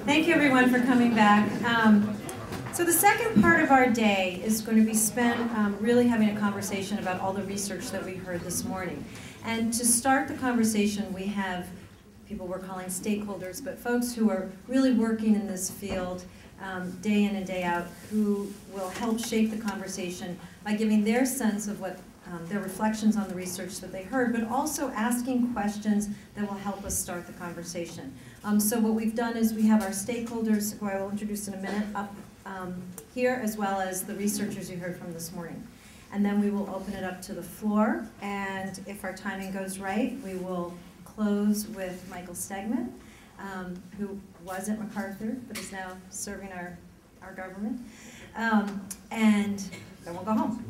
Thank you, everyone, for coming back. So the second part of our day is going to be spent really having a conversation about all the research that we heard this morning. And to start the conversation, we have people we're calling stakeholders, but folks who are really working in this field day in and day out, who will help shape the conversation by giving their sense of what their reflections on the research that they heard, but also asking questions that will help us start the conversation. So what we've done is we have our stakeholders, who I will introduce in a minute, up here, as well as the researchers you heard from this morning. And then we will open it up to the floor, and if our timing goes right, we will close with Michael Stegman, who was at MacArthur, but is now serving our government. And then we'll go home.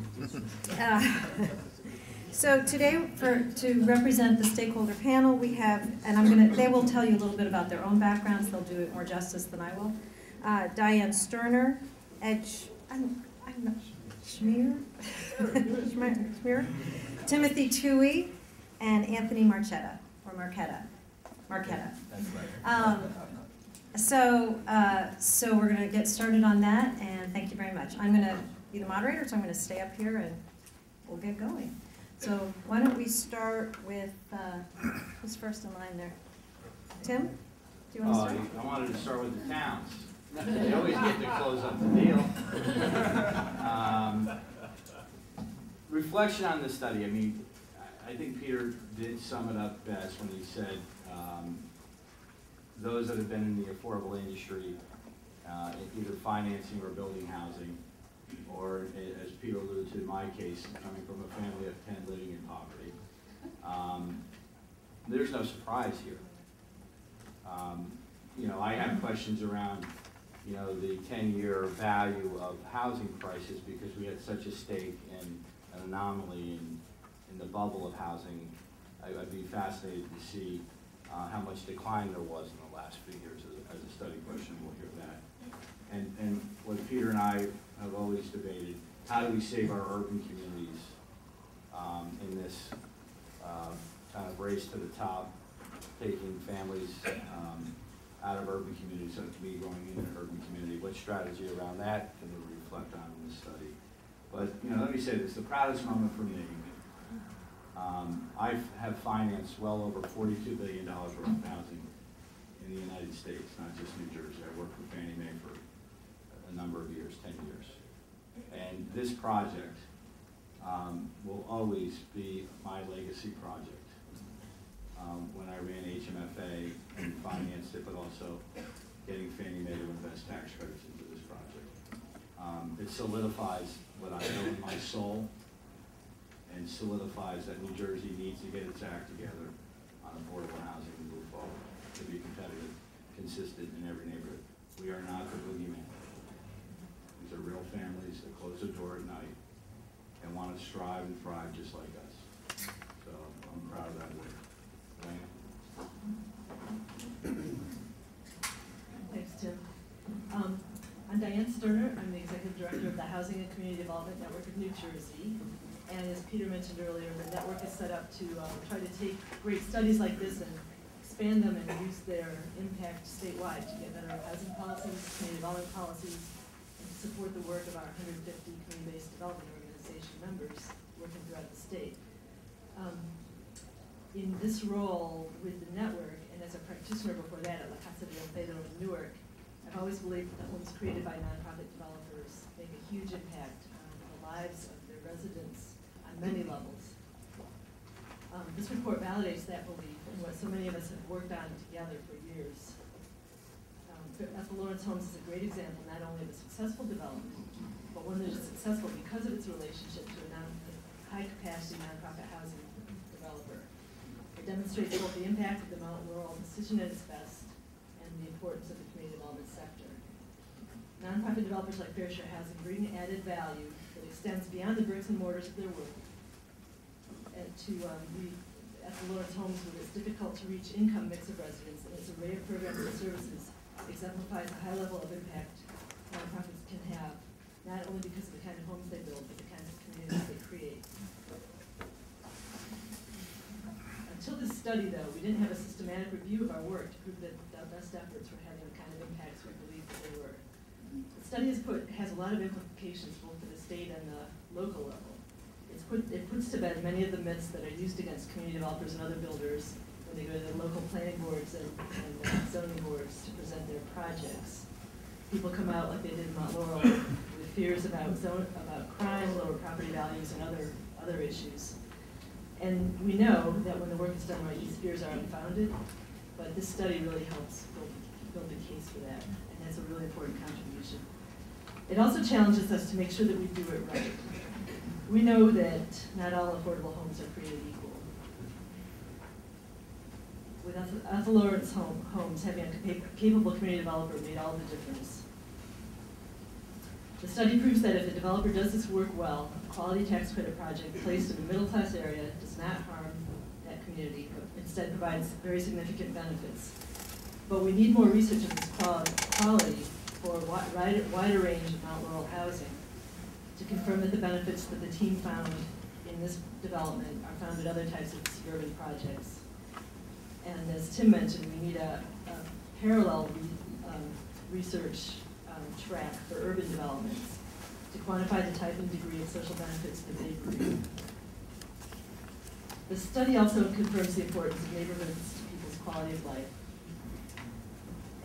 So today, to represent the stakeholder panel, we have, and they will tell you a little bit about their own backgrounds. They'll do it more justice than I will. Diane Sterner, Schmierer, Timothy Touhey, and Anthony Marchetta, or Marchetta. That's right. So we're going to get started on that, and thank you very much. I'm going to be the moderator, so I'm going to stay up here and we'll get going. So why don't we start with, who's first in line there? Tim, do you want to start? I wanted to start with the towns. They always get to close up the deal. Reflection on the study. I mean, I think Peter did sum it up best when he said those that have been in the affordable industry, either financing or building housing, or as Peter alluded to in my case, coming from a family of 10 living in poverty. There's no surprise here. I have questions around, the 10-year value of housing prices because we had such a stake in an anomaly in the bubble of housing. I'd be fascinated to see how much decline there was in the last few years as a study question. We'll hear that. And what Peter and I have always debated, how do we save our urban communities in this kind of race to the top, taking families out of urban communities so to be going into an urban community? What strategy around that can we reflect on in this study? But let me say this, the proudest moment for me, I have financed well over $42 billion worth of housing in the United States, not just New Jersey. I worked with Fannie Mae for a number of years, 10 years. And this project will always be my legacy project. When I ran HMFA and financed it, but also getting Fannie Mae to invest tax credits into this project. It solidifies what I know in my soul, and solidifies that New Jersey needs to get its act together on affordable housing and move forward to be competitive, consistent in every neighborhood. We are not the boogeyman. These are real families that close the door at night and want to strive and thrive just like us. So I'm proud of that work. Thanks, Tim. I'm Diane Sterner. I'm the Executive Director of the Housing and Community Development Network of New Jersey. And as Peter mentioned earlier, the network is set up to try to take great studies like this and expand them and use their impact statewide to get better housing policies, community development policies, and to support the work of our 150 community-based development organization members working throughout the state. In this role with the network, and as a practitioner before that at La Casa de Pedro in Newark, I've always believed that homes created by nonprofit developers make a huge impact on the lives of their residents on many levels. This report validates that belief and what so many of us have worked on together for years. Ethel Lawrence Homes is a great example not only of a successful development, but one that is successful because of its relationship to a high-capacity nonprofit housing developer. It demonstrates both the impact of the Mount Laurel decision at its best and the importance of the community development sector. Nonprofit developers like Fair Share Housing bring added value that extends beyond the bricks and mortars of their work and to Ethel Lawrence Homes, with its difficult-to-reach income mix of residents and its array of programs and services, exemplifies a high level of impact nonprofits can have, not only because of the kind of homes they build, but the kinds of communities they create. Until this study, though, we didn't have a systematic review of our work to prove that our best efforts were having the kind of impacts we believed that they were. The study has a lot of implications both for the state and the local level. It puts to bed many of the myths that are used against community developers and other builders when they go to the local planning boards and zoning boards to present their projects. People come out like they did in Mount Laurel with fears about crime, lower property values, and other issues. And we know that when the work is done right, these fears are unfounded, but this study really helps build the case for that, and that's a really important contribution. It also challenges us to make sure that we do it right. We know that not all affordable homes are created equal. With Ethel R's homes, having a capable community developer made all the difference. The study proves that if the developer does this work well, a quality tax credit project placed in a middle-class area does not harm that community, but instead provides very significant benefits. But we need more research of this quality for a wider range of Mount Laurel housing to confirm that the benefits that the team found in this development are found at other types of suburban projects. And as Tim mentioned, we need a parallel research track for urban developments to quantify the type and degree of social benefits that they bring. The study also confirms the importance of neighborhoods to people's quality of life.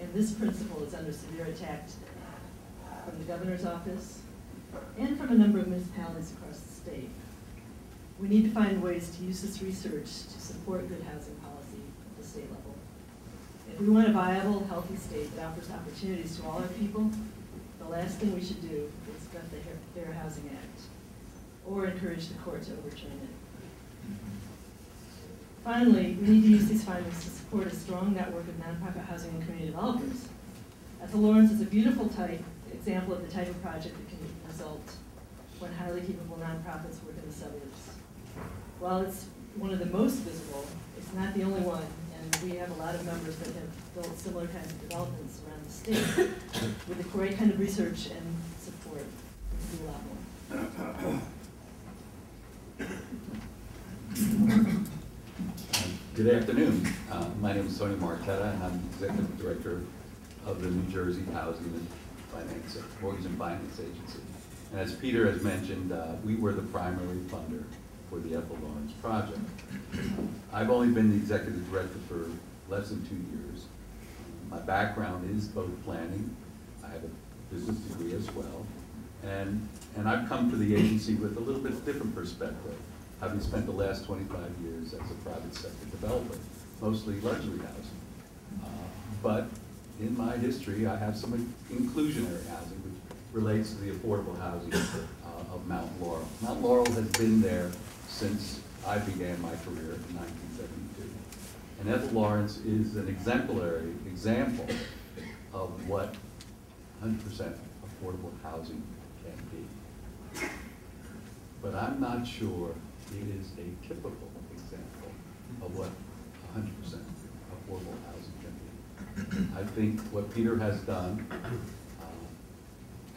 And this principle is under severe attack from the governor's office and from a number of municipalities across the state. We need to find ways to use this research to support good housing policy at the state level. If we want a viable, healthy state that offers opportunities to all our people, the last thing we should do is gut the Fair Housing Act or encourage the court to overturn it. Finally, we need to use these findings to support a strong network of nonprofit housing and community developers. Ethel Lawrence is a beautiful example of the type of project that can result when highly capable nonprofits work in the suburbs. While it's one of the most visible, it's not the only one, and we have a lot of members that have built similar kinds of developments around the state. With the right kind of research and support, we can do a lot more. Good afternoon. My name is Tony Marchetta, and I'm the Executive Director of the New Jersey Housing and Mortgage and Finance Agency. And as Peter has mentioned, we were the primary funder for the Ethel Lawrence project. I've only been the Executive Director for less than 2 years. My background is both planning. I have a business degree as well. And I've come to the agency with a little bit different perspective, having spent the last 25 years as a private sector developer, mostly luxury housing. But in my history, I have some inclusionary housing, which relates to the affordable housing of Mount Laurel. Mount Laurel has been there since I began my career in 1972. And Ethel Lawrence is an exemplary example of what 100% affordable housing can be. But I'm not sure it is a typical example of what 100% affordable housing can be. I think what Peter has done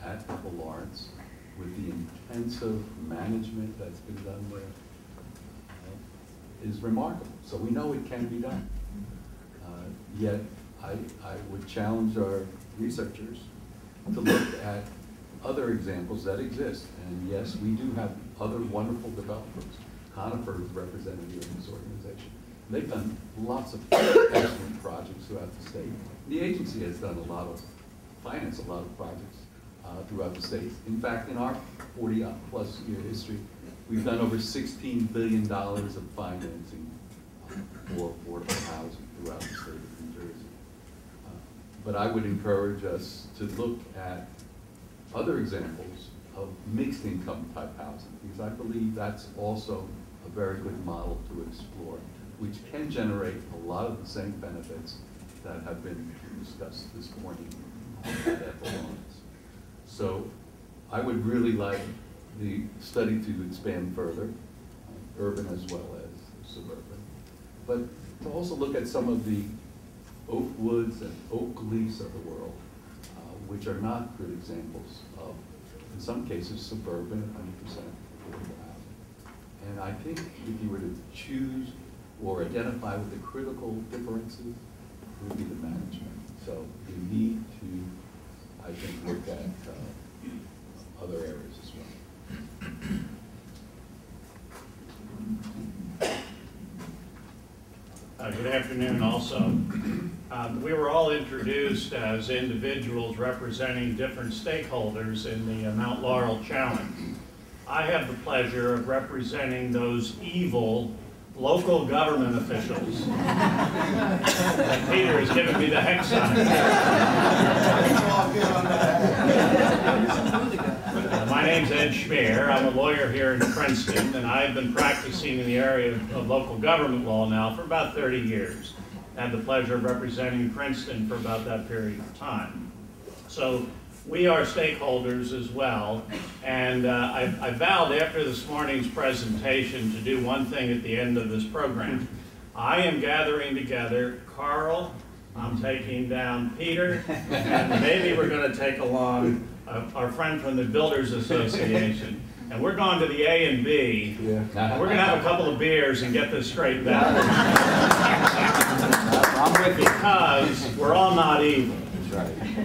at Ethel Lawrence, with the intensive management that's been done there, is remarkable. So we know it can be done. Yet I would challenge our researchers to look at other examples that exist. And yes, we do have other wonderful developers. Conifer is represented here in this organization. They've done lots of excellent projects throughout the state. The agency has done a lot of projects throughout the state. In fact, in our 40-plus year history, we've done over $16 billion of financing for affordable housing throughout the state of New Jersey. But I would encourage us to look at other examples of mixed income type housing, because I believe that's also a very good model to explore, which can generate a lot of the same benefits that have been discussed this morning at Ethel Lawrence. So I would really like the study to expand further, urban as well as suburban, but to also look at some of the Oakwoods and Oakleys of the world, which are not good examples of, in some cases, suburban 100% affordable housing. And I think if you were to choose or identify what the critical differences would be the management. So we need to, I think, look at other areas as well. Good afternoon also. We were all introduced as individuals representing different stakeholders in the Mount Laurel Challenge. I have the pleasure of representing those evil local government officials. Peter has given me the hex sign. My name's Ed Schmierer. I'm a lawyer here in Princeton, and I've been practicing in the area of local government law now for about 30 years. I had the pleasure of representing Princeton for about that period of time. So we are stakeholders as well, and I vowed after this morning's presentation to do one thing at the end of this program. I am gathering together Carl, I'm taking down Peter, and maybe we're going to take along our friend from the Builders Association. And we're going to the A and B. Yeah. And we're going to have a couple of beers and get this straightened out. Because we're all not evil.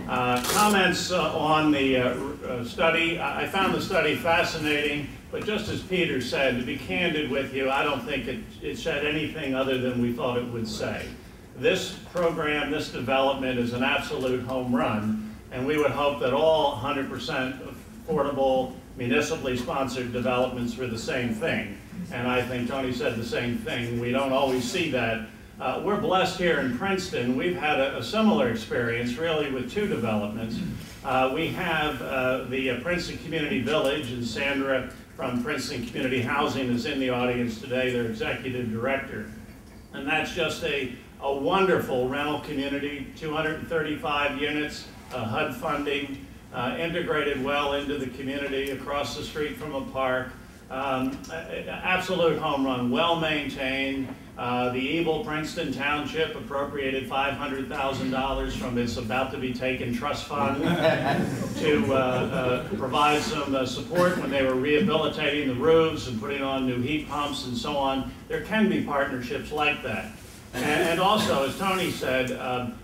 Comments on the study. I found the study fascinating, but just as Peter said, to be candid with you, I don't think it said anything other than we thought it would say. This program, this development is an absolute home run, and we would hope that all 100% affordable, municipally sponsored developments were the same thing. And I think Tony said the same thing. We don't always see that. We're blessed here in Princeton. We've had a similar experience, really, with two developments. We have the Princeton Community Village, and Sandra from Princeton Community Housing is in the audience today, their executive director. And that's just a wonderful rental community, 235 units, HUD funding, integrated well into the community across the street from a park. Absolute home run, well maintained. The evil Princeton Township appropriated $500,000 from its about-to-be-taken trust fund to provide some support when they were rehabilitating the roofs and putting on new heat pumps and so on. There can be partnerships like that. And also, as Tony said,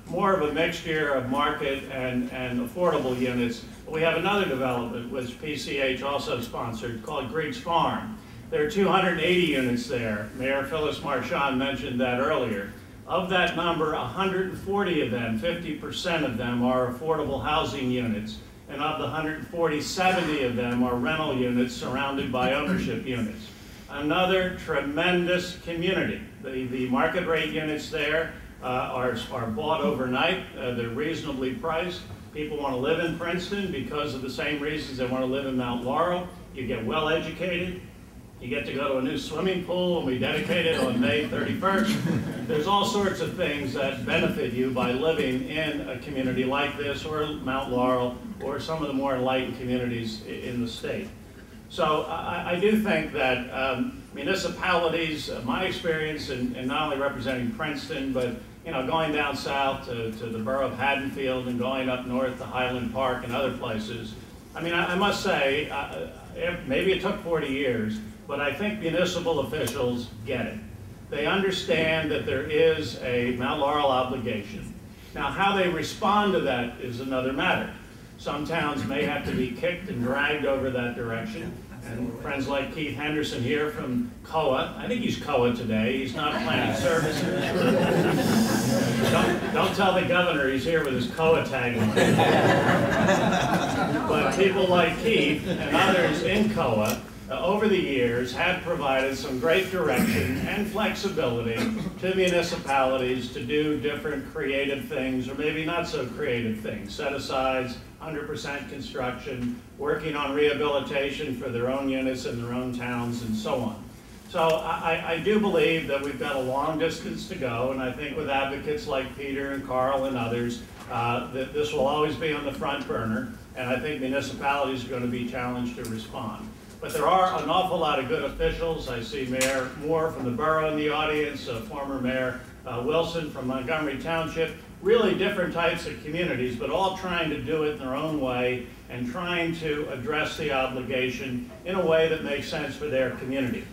more of a mixture of market and affordable units. We have another development, which PCH also sponsored, called Greeks Farm. There are 280 units there. Mayor Phyllis Marchand mentioned that earlier. Of that number, 140 of them, 50% of them, are affordable housing units. And of the 140, 70 of them are rental units surrounded by ownership units. Another tremendous community. The market rate units there are bought overnight. They're reasonably priced. People want to live in Princeton because of the same reasons they want to live in Mount Laurel. You get well educated. You get to go to a new swimming pool, and we dedicate it on May 31st. There's all sorts of things that benefit you by living in a community like this, or Mount Laurel, or some of the more enlightened communities in the state. So I do think that municipalities, my experience in not only representing Princeton, but going down south to the borough of Haddonfield and going up north to Highland Park and other places. I mean, I must say, maybe it took 40 years, but I think municipal officials get it. They understand that there is a Mount Laurel obligation. Now, how they respond to that is another matter. Some towns may have to be kicked and dragged over that direction. And friends like Keith Henderson here from COA, I think he's COA today, he's not planning services. Don't tell the governor he's here with his COA tag on. But people like Keith and others in COA over the years have provided some great direction and flexibility to municipalities to do different creative things, or maybe not so creative things, set-asides, 100% construction, working on rehabilitation for their own units in their own towns, and so on. So I do believe that we've got a long distance to go, and I think with advocates like Peter and Carl and others, that this will always be on the front burner, and I think municipalities are going to be challenged to respond. But there are an awful lot of good officials. I see Mayor Moore from the borough in the audience, former Mayor Wilson from Montgomery Township, really different types of communities, but all trying to do it in their own way and trying to address the obligation in a way that makes sense for their community.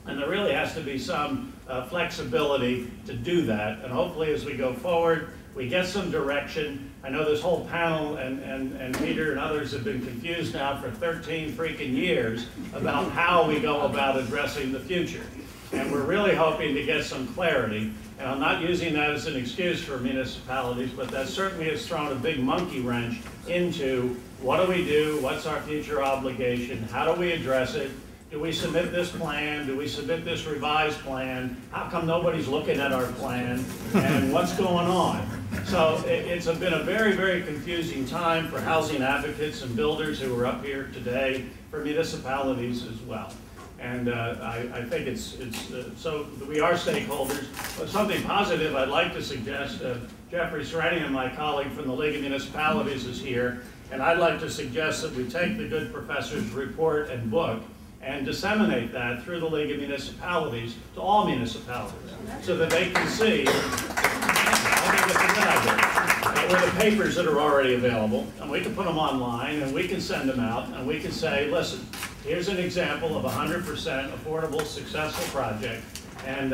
And there really has to be some flexibility to do that. And hopefully as we go forward, we get some direction. I know this whole panel and Peter and others have been confused now for 13 freaking years about how we go about addressing the future. And we're really hoping to get some clarity. And I'm not using that as an excuse for municipalities, but that certainly has thrown a big monkey wrench into what do we do, what's our future obligation, how do we address it, do we submit this plan, do we submit this revised plan, how come nobody's looking at our plan, and what's going on. So it's been a very, very confusing time for housing advocates and builders who are up here today, for municipalities as well. And I think so we are stakeholders. But something positive I'd like to suggest, Jeffrey Serenian, my colleague from the League of Municipalities, is here, and I'd like to suggest that we take the good professor's report and book and disseminate that through the League of Municipalities to all municipalities so that they can see, I think it's a good idea, with the papers that are already available, and we can put them online and we can send them out and we can say, listen, here's an example of a 100% affordable, successful project, and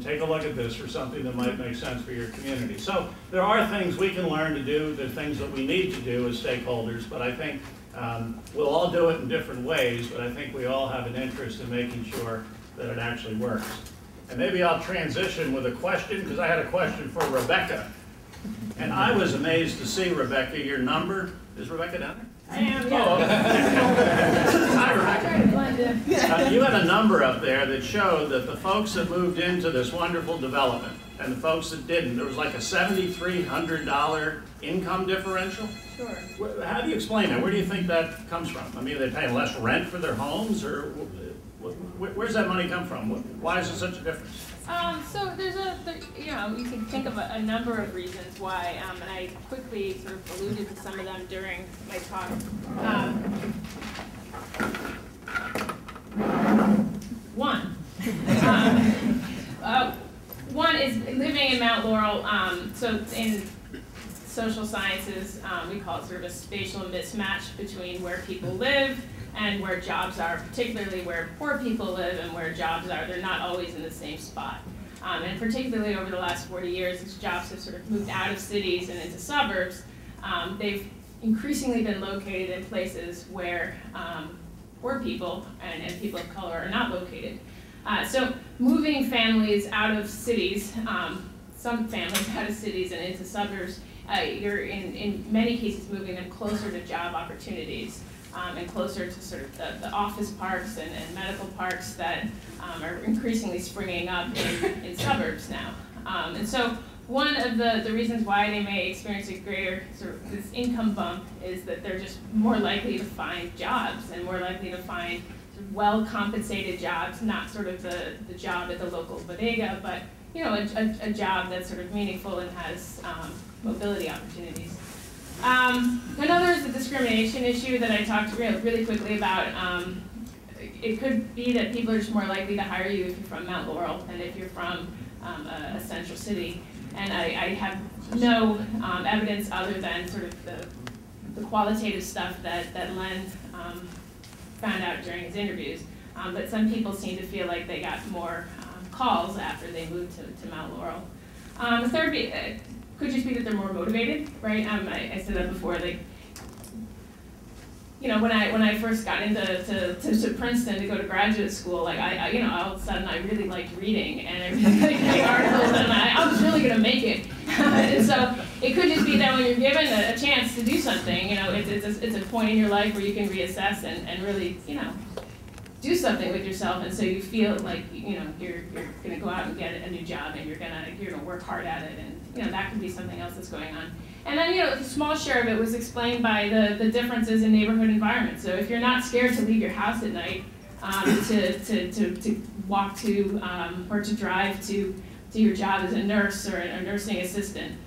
take a look at this for something that might make sense for your community. So there are things we can learn to do, there are things that we need to do as stakeholders, but I think we'll all do it in different ways, but I think we all have an interest in making sure that it actually works. And maybe I'll transition with a question, because I had a question for Rebecca. And I was amazed to see, Rebecca, your number. Is Rebecca down there? I am, yeah. Oh, okay. Hi, Rebecca. You had a number up there that showed that the folks that moved into this wonderful development and the folks that didn't, there was like a $7,300 income differential. Sure. How do you explain that? Where do you think that comes from? I mean, are they paying less rent for their homes, or where's that money come from? Why is there such a difference? So you can think of a number of reasons why, and I quickly sort of alluded to some of them during my talk. One is living in Mount Laurel. So in social sciences, we call it sort of a spatial mismatch between where people live and where jobs are, particularly where poor people live and where jobs are. They're not always in the same spot. And particularly over the last 40 years, as jobs have sort of moved out of cities and into suburbs, they've increasingly been located in places where poor people and people of color are not located. So moving families out of cities, some families out of cities and into suburbs, you're in many cases moving them closer to job opportunities. And closer to sort of the office parks and medical parks that are increasingly springing up in suburbs now. And so one of the reasons why they may experience a greater sort of this income bump is that they're just more likely to find jobs and more likely to find sort of well-compensated jobs, not sort of the job at the local bodega, but a job that's sort of meaningful and has mobility opportunities. Another is the discrimination issue that I talked really quickly about. It could be that people are just more likely to hire you if you're from Mount Laurel than if you're from a central city. And I have no evidence other than sort of the qualitative stuff that Len found out during his interviews. But some people seem to feel like they got more calls after they moved to Mount Laurel. The third could just be that they're more motivated, right? I said that before. Like, when I first got to Princeton to go to graduate school, like all of a sudden I really liked reading and I really liked reading articles, and I was really gonna make it. And so it could just be that when you're given a chance to do something, it's a point in your life where you can reassess and really, do something with yourself, and so you feel like you're gonna go out and get a new job, and you're gonna work hard at it, and that could be something else that's going on. And then a small share of it was explained by the differences in neighborhood environments. So if you're not scared to leave your house at night to walk to or to drive to your job as a nurse or a nursing assistant,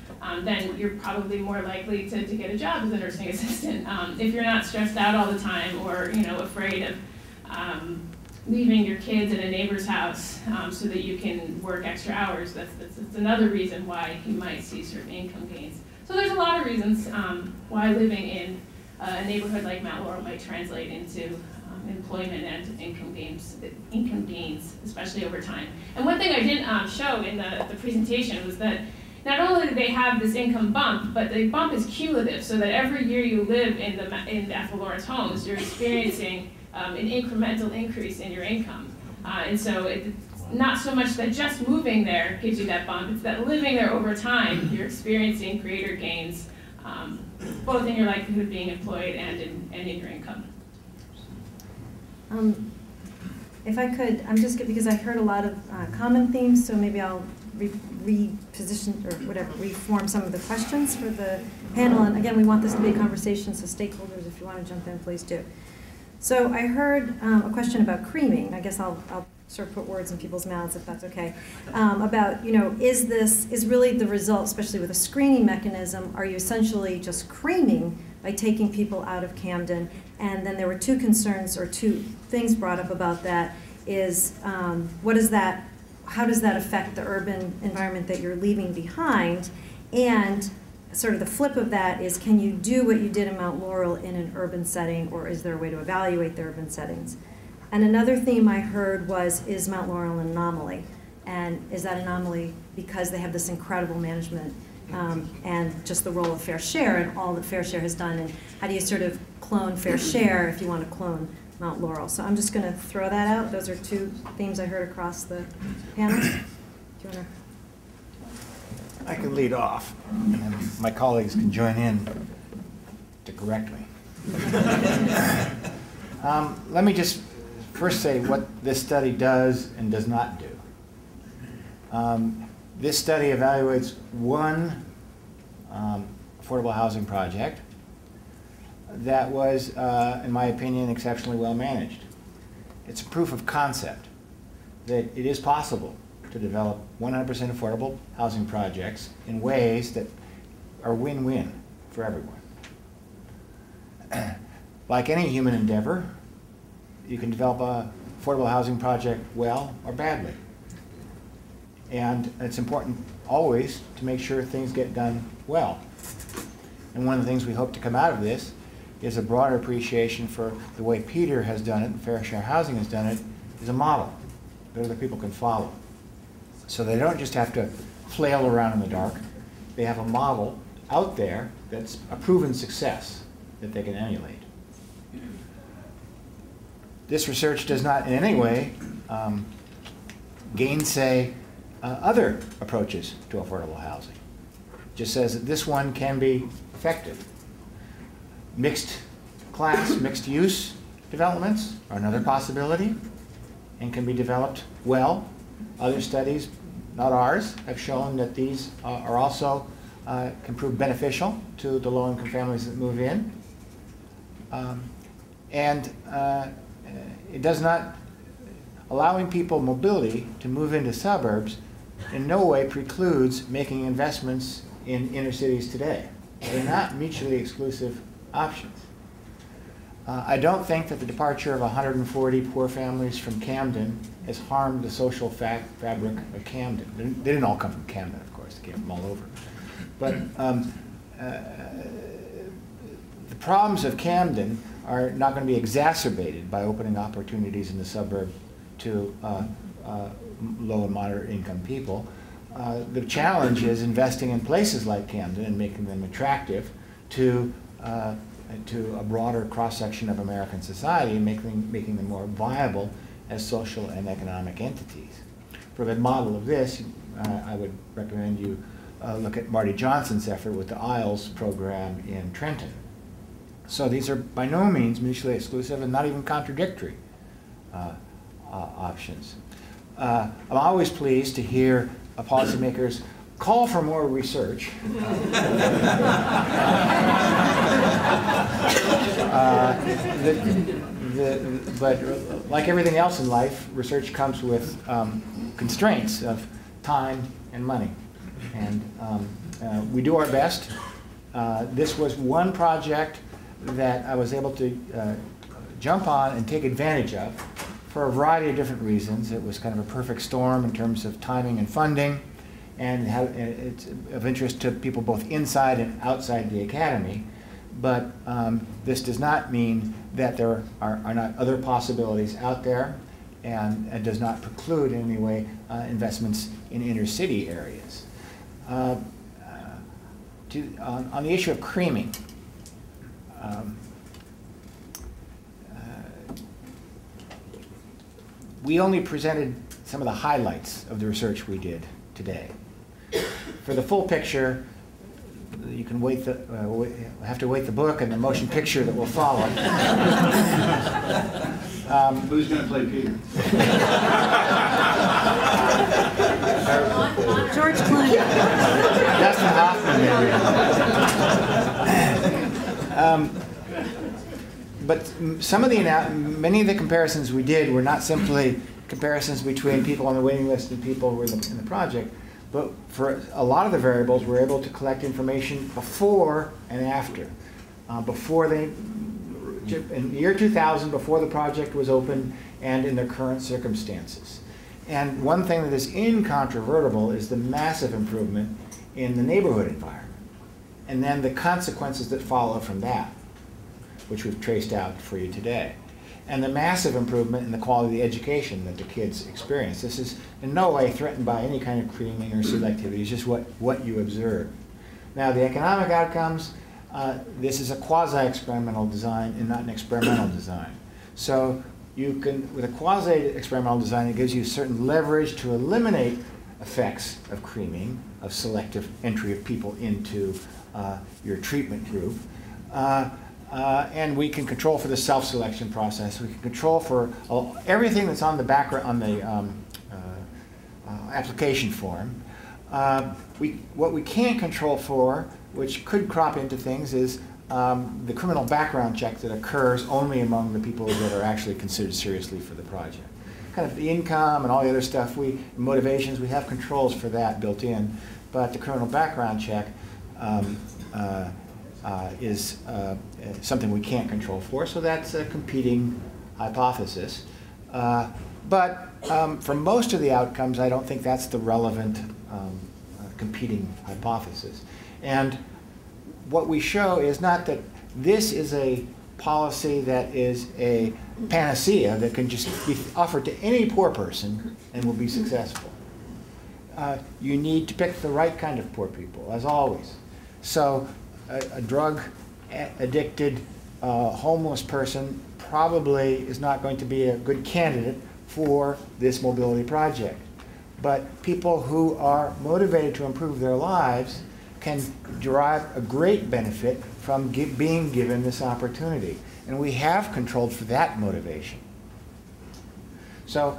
then you're probably more likely to get a job as a nursing assistant. If you're not stressed out all the time or afraid of leaving your kids in a neighbor's house so that you can work extra hours, that's another reason why you might see certain income gains. So there's a lot of reasons why living in a neighborhood like Mount Laurel might translate into employment and income gains, especially over time. And one thing I didn't show in the presentation was that not only do they have this income bump, but the bump is cumulative, so that every year you live in the Ethel R's homes, you're experiencing an incremental increase in your income. And so it's not so much that just moving there gives you that bump, it's that living there over time, you're experiencing greater gains, both in your likelihood of being employed and in your income. If I could, because I heard a lot of common themes, so maybe I'll reposition or whatever, reform some of the questions for the panel. And again, we want this to be a conversation, so stakeholders, if you want to jump in, please do. So I heard a question about creaming. I guess I'll sort of put words in people's mouths, if that's okay. About, is really the result, especially with a screening mechanism, are you essentially just creaming by taking people out of Camden? And then there were two concerns or two things brought up about that is how does that affect the urban environment that you're leaving behind? And sort of the flip of that is, can you do what you did in Mount Laurel in an urban setting, or is there a way to evaluate the urban settings? And another theme I heard was, is Mount Laurel an anomaly? And is that anomaly because they have this incredible management and just the role of Fair Share and all that Fair Share has done? And how do you sort of clone Fair Share if you want to clone Mount Laurel? So I'm just going to throw that out. Those are two themes I heard across the panel. Do you want to? I can lead off, and my colleagues can join in to correct me. Let me just first say what this study does and does not do. This study evaluates one affordable housing project that was, in my opinion, exceptionally well managed. It's a proof of concept that it is possible to develop 100% affordable housing projects in ways that are win-win for everyone. Like any human endeavor, you can develop an affordable housing project well or badly. And it's important always to make sure things get done well. And one of the things we hope to come out of this is a broader appreciation for the way Peter has done it and Fair Share Housing has done it is a model that other people can follow. So they don't just have to flail around in the dark. They have a model out there that's a proven success that they can emulate. This research does not in any way gainsay other approaches to affordable housing. It just says that this one can be effective. Mixed class, mixed use developments are another possibility and can be developed well. Other studies, not ours, have shown that these are also can prove beneficial to the low-income families that move in. It does not, allowing people mobility to move into suburbs in no way precludes making investments in inner cities today. They're not mutually exclusive options. I don't think that the departure of 140 poor families from Camden has harmed the social fabric of Camden. They didn't all come from Camden, of course. They came from all over. But the problems of Camden are not going to be exacerbated by opening opportunities in the suburb to low and moderate income people. The challenge is investing in places like Camden and making them attractive to a broader cross-section of American society and making them more viable as social and economic entities. For the model of this, I would recommend you look at Marty Johnson's effort with the Isles program in Trenton. So these are by no means mutually exclusive and not even contradictory options. I'm always pleased to hear policymakers call for more research. But like everything else in life, research comes with constraints of time and money. And we do our best. This was one project that I was able to jump on and take advantage of for a variety of different reasons. It was kind of a perfect storm in terms of timing and funding, and it's of interest to people both inside and outside the academy. but this does not mean that there are not other possibilities out there, and it does not preclude in any way investments in inner city areas. On the issue of creaming, we only presented some of the highlights of the research we did today. For the full picture, you can have to wait the book and the motion picture that will follow. Who's going to play Peter? George Clooney. Dustin Hoffman, maybe. But many of the comparisons we did were not simply comparisons between people on the waiting list and people who were in the project, but for a lot of the variables, we're able to collect information before and after. In the year 2000, before the project was open, and in their current circumstances. And one thing that is incontrovertible is the massive improvement in the neighborhood environment, and then the consequences that follow from that, which we've traced out for you today. And the massive improvement in the quality of the education that the kids experience. This is in no way threatened by any kind of creaming or selectivity. It's just what you observe. Now, the economic outcomes, this is a quasi-experimental design and not an experimental design. So you can, with a quasi-experimental design, it gives you certain leverage to eliminate effects of creaming, of selective entry of people into your treatment group. And we can control for the self-selection process. We can control for everything that's on the background, on the application form. What we can't control for, which could crop into things, is the criminal background check that occurs only among the people that are actually considered seriously for the project. Kind of the income and all the other stuff, motivations, we have controls for that built in, but the criminal background check is something we can't control for, so that's a competing hypothesis. But for most of the outcomes, I don't think that's the relevant competing hypothesis. And what we show is not that this is a policy that is a panacea that can just be offered to any poor person and will be successful. You need to pick the right kind of poor people, as always. So a drug-addicted, homeless person probably is not going to be a good candidate for this mobility project. But people who are motivated to improve their lives can derive a great benefit from being given this opportunity. And we have controlled for that motivation. So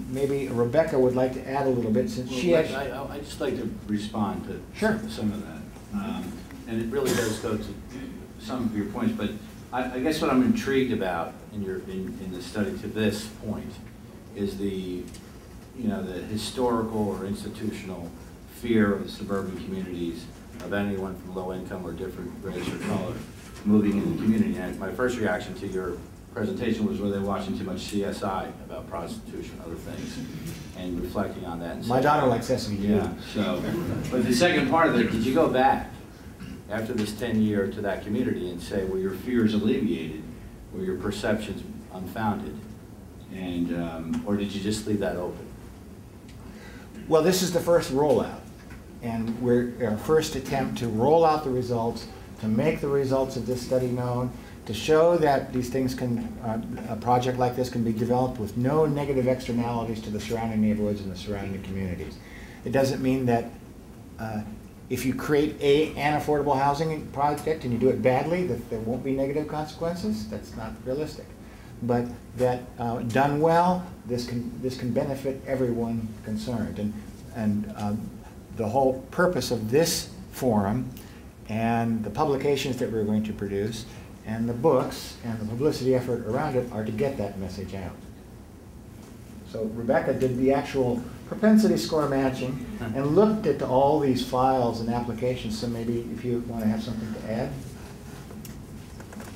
maybe Rebecca would like to add a little bit, since she actually... I'd just like to respond to Sure. some of that. And it really does go to some of your points, but I guess what I'm intrigued about in the study to this point is the historical or institutional fear of the suburban communities of anyone from low income or different race or color moving into the community. And my first reaction to your presentation was, were they watching too much CSI about prostitution and other things, and reflecting on that. And my daughter likes SVU. Yeah, so, but the second part of it, did you go back after this 10-year to that community and say, were your fears alleviated, were your perceptions unfounded, and or did you just leave that open? Well, this is the first rollout, and we're our first attempt to roll out the results, to make the results of this study known, to show that these things can, a project like this can be developed with no negative externalities to the surrounding neighborhoods and the surrounding communities. It doesn't mean that if you create an affordable housing project and you do it badly, that there won't be negative consequences. That's not realistic. But that done well, this can benefit everyone concerned. And the whole purpose of this forum and the publications that we're going to produce and the books and the publicity effort around it are to get that message out. So Rebecca did the actual propensity score matching and looked at all these files and applications, so maybe if you want to have something to add.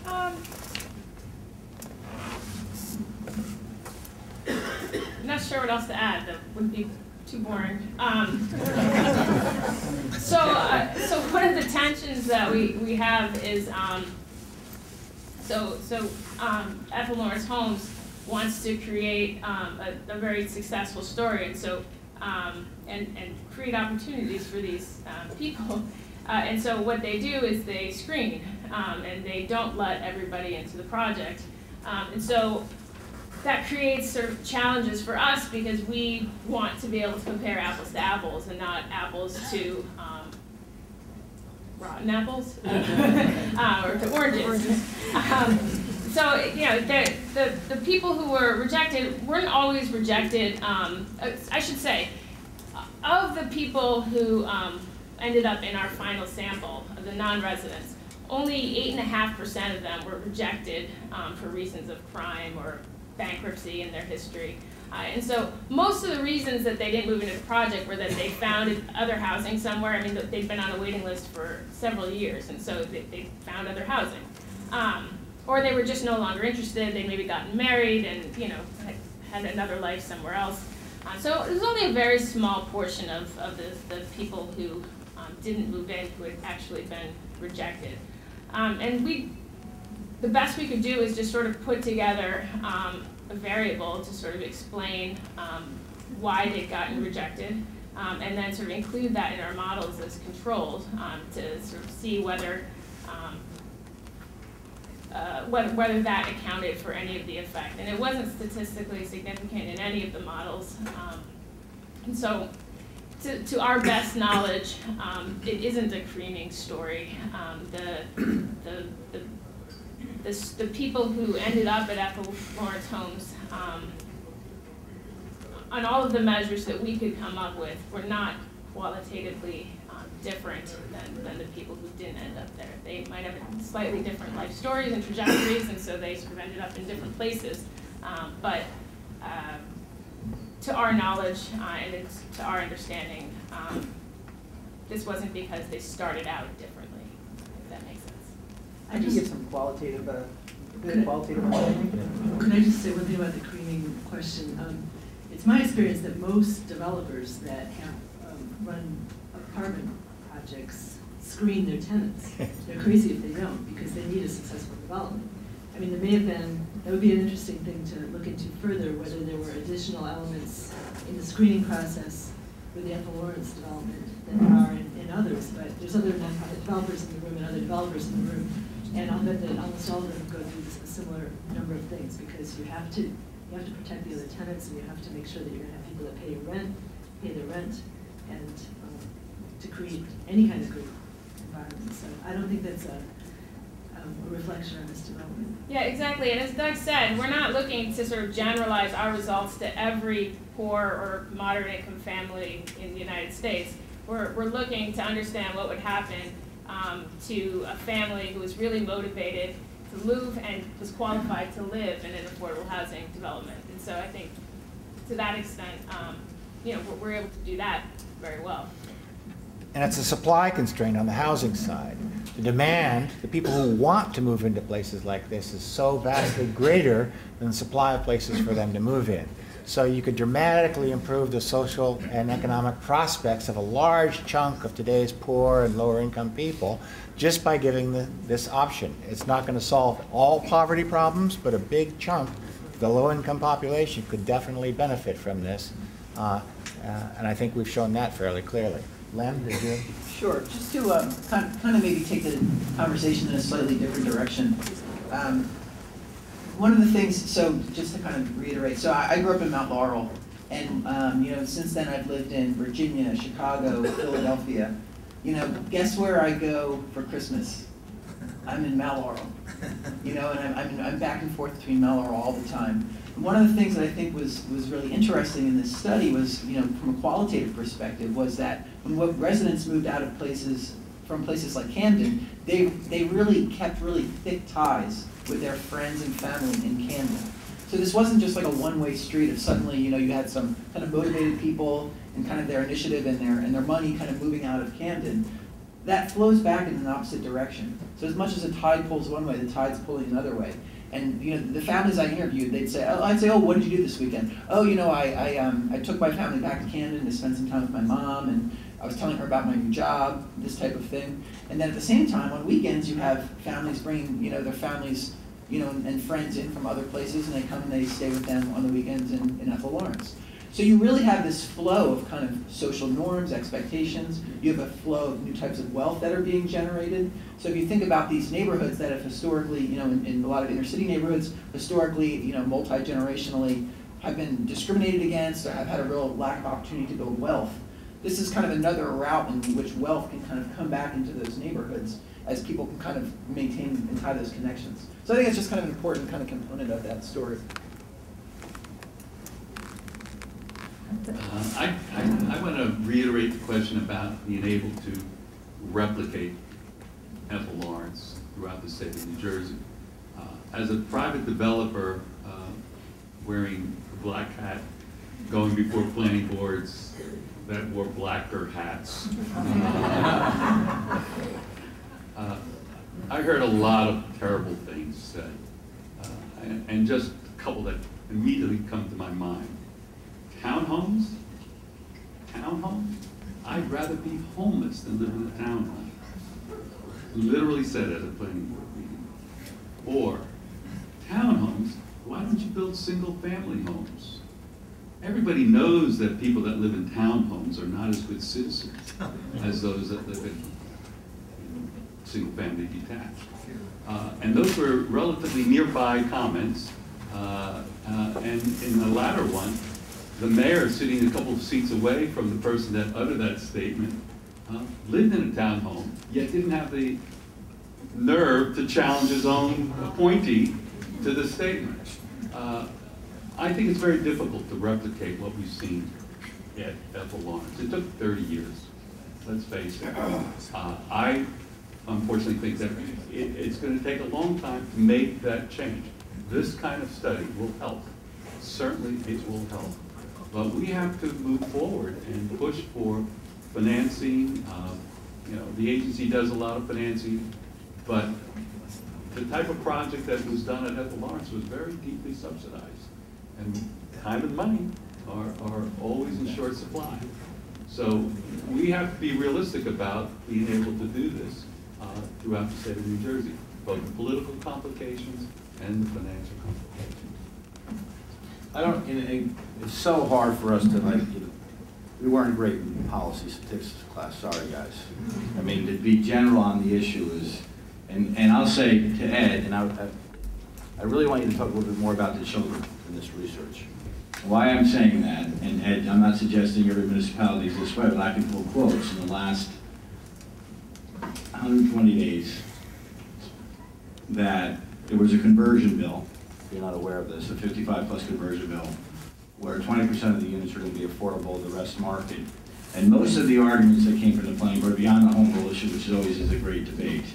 I'm not sure what else to add. That would be too boring. So one of the tensions questions that we have is, Ethel Lawrence Holmes wants to create a very successful story, and so and create opportunities for these people. And so what they do is they screen, and they don't let everybody into the project. And so that creates sort of challenges for us because we want to be able to compare apples to apples and not apples to rotten apples or to oranges. So, you know, the people who were rejected weren't always rejected. I should say, of the people who ended up in our final sample of the non-residents, only 8.5% of them were rejected for reasons of crime or bankruptcy in their history. And so most of the reasons that they didn't move into the project were that they found other housing somewhere. I mean, they'd been on a waiting list for several years, and so they found other housing. Or they were just no longer interested. They'd maybe gotten married and, you know, had another life somewhere else. So it was only a very small portion of the people who didn't move in who had actually been rejected. And the best we could do is just sort of put together a variable to sort of explain why they'd gotten rejected, and then sort of include that in our models as controls to sort of see whether that accounted for any of the effect. And it wasn't statistically significant in any of the models. And so, to our best knowledge, it isn't a creaming story. The people who ended up at Ethel Lawrence Holmes, on all of the measures that we could come up with, were not qualitatively different than the people who didn't end up there. They might have slightly different life stories and trajectories, and so they sort of ended up in different places. But to our knowledge and to our understanding, this wasn't because they started out differently, if that makes sense. I can give some qualitative, understanding. Could I just say one thing about the creaming question? It's my experience that most developers that have run apartment projects screen their tenants. They're crazy if they don't, because they need a successful development. I mean, that would be an interesting thing to look into further, whether there were additional elements in the screening process with the Ethel Lawrence development than there are in others, but there's other nonprofit developers in the room and other developers in the room, and I'll bet that almost all of them go through a similar number of things, because you have to protect the other tenants, and you have to make sure that you're going to have people that pay their rent, and to create any kind of good environment. So I don't think that's a reflection on this development. Yeah, exactly. And as Doug said, we're not looking to sort of generalize our results to every poor or moderate income family in the United States. We're looking to understand what would happen to a family who was really motivated to move and was qualified to live in an affordable housing development. And so I think to that extent, you know, we're able to do that very well. And it's a supply constraint on the housing side. The demand, the people who want to move into places like this, is so vastly greater than the supply of places for them to move in. So you could dramatically improve the social and economic prospects of a large chunk of today's poor and lower income people just by giving this option. It's not going to solve all poverty problems, but a big chunk of the low income population could definitely benefit from this. And I think we've shown that fairly clearly. Len, did you? Sure. Just to kind of maybe take the conversation in a slightly different direction. One of the things, so just to kind of reiterate, so I grew up in Mount Laurel, and you know, since then I've lived in Virginia, Chicago, Philadelphia. You know, guess where I go for Christmas? I'm in Mount Laurel. You know, and I'm back and forth between Mount Laurel all the time. And one of the things that I think was really interesting in this study was, you know, from a qualitative perspective, was that when residents moved out of places like Camden, they really kept really thick ties with their friends and family in Camden. So this wasn't just like a one-way street of suddenly, you know, you had some kind of motivated people and kind of their initiative and their money kind of moving out of Camden. That flows back in an opposite direction. So as much as the tide pulls one way, the tide's pulling another way. And you know, the families I interviewed, they'd say, I'd say, oh, what did you do this weekend? Oh, you know, I took my family back to Camden to spend some time with my mom, and I was telling her about my new job, this type of thing. And then at the same time, on weekends, you have families bringing, their families, and friends in from other places, and they come and they stay with them on the weekends in Ethel Lawrence. So you really have this flow of kind of social norms, expectations. You have a flow of new types of wealth that are being generated. So if you think about these neighborhoods that have historically, in a lot of inner city neighborhoods, historically, multi-generationally, have been discriminated against or have had a real lack of opportunity to build wealth. This is kind of another route in which wealth can kind of come back into those neighborhoods as people can kind of maintain and tie those connections. So I think it's just kind of an important kind of component of that story. I want to reiterate the question about being able to replicate Ethel Lawrence throughout the state of New Jersey. As a private developer wearing a black hat, going before planning boards that wore blacker hats, I heard a lot of terrible things said, and just a couple that immediately come to my mind. Townhomes? Townhomes? I'd rather be homeless than live in a townhome. Literally said at a planning board meeting. Or, townhomes? Why don't you build single-family homes? Everybody knows that people that live in townhomes are not as good citizens as those that live in single-family detached. And those were relatively nearby comments. And in the latter one, the mayor, sitting a couple of seats away from the person that uttered that statement, lived in a townhome, yet didn't have the nerve to challenge his own appointee to the statement. I think it's very difficult to replicate what we've seen at Ethel Lawrence. It took 30 years, let's face it. I unfortunately think that it's going to take a long time to make that change. This kind of study will help. Certainly it will help. But we have to move forward and push for financing. The agency does a lot of financing, but the type of project that was done at Ethel Lawrence was very deeply subsidized. And time and money are always in short supply. So we have to be realistic about being able to do this throughout the state of New Jersey, both the political complications and the financial complications. It's so hard for us to, we weren't great in policy statistics class, sorry guys. I mean, to be general on the issue is, and I'll say to Ed, and I really want you to talk a little bit more about the children in this research. Why I'm saying that, and Ed, I'm not suggesting every municipality is this way, but I can pull quotes in the last 120 days that there was a conversion bill, if you're not aware of this, a 55+ conversion bill, where 20% of the units are going to be affordable, the rest market. And most of the arguments that came from the planning board, beyond the home rule issue, which always is a great debate,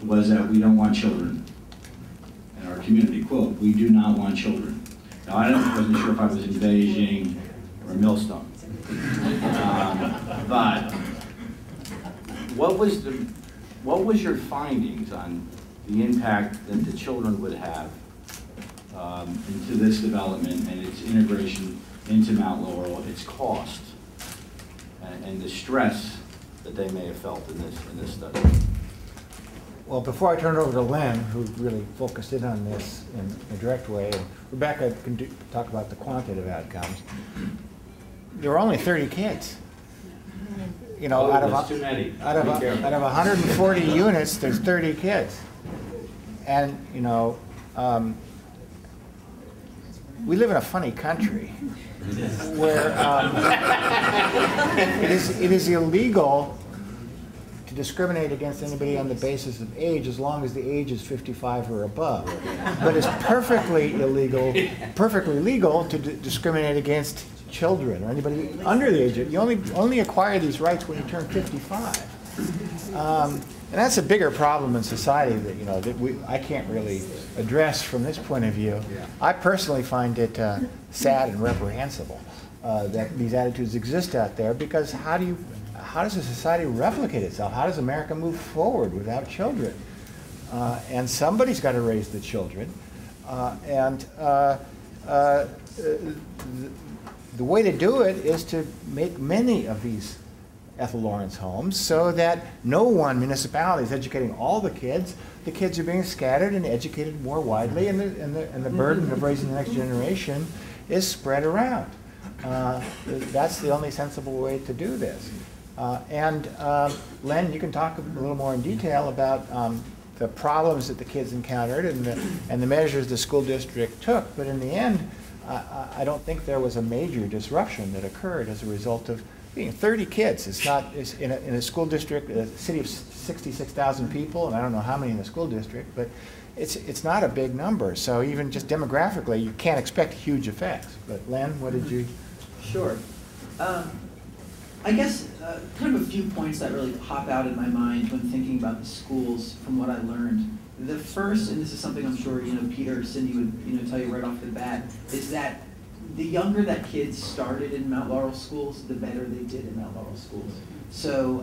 was that we don't want children in our community. Quote, we do not want children. Now, I wasn't sure if I was in Beijing or Millstone. But what was your findings on the impact that the children would have into this development and its integration into Mount Laurel, its cost, and the stress that they may have felt in this study? Well, before I turn it over to Len, who really focused in on this in a direct way, and Rebecca can talk about the quantitative outcomes, there were only 30 kids. Out of 140 units, there's 30 kids. And, we live in a funny country where it is illegal to discriminate against anybody on the basis of age as long as the age is 55 or above. But it's perfectly legal to discriminate against children or anybody under the age of, you only acquire these rights when you turn 55. And that's a bigger problem in society that I can't really address from this point of view. Yeah. I personally find it sad and reprehensible that these attitudes exist out there, because how does a society replicate itself? How does America move forward without children? And somebody's got to raise the children. the way to do it is to make many of these Ethel Lawrence homes so that no one municipality is educating all the kids. The kids are being scattered and educated more widely, and the burden of raising the next generation is spread around. That's the only sensible way to do this. Len, you can talk a little more in detail about the problems that the kids encountered and the measures the school district took. But in the end, I don't think there was a major disruption that occurred as a result of being 30 kids. It's in a school district, a city of 66,000 people, and I don't know how many in the school district, but it's not a big number. So even just demographically, you can't expect huge effects. But Len, what did you? Sure. I guess kind of a few points that really pop out in my mind when thinking about the schools from what I learned. The first, and this is something I'm sure Peter or Cindy would tell you right off the bat, is that the younger that kids started in Mount Laurel schools, the better they did in Mount Laurel schools. So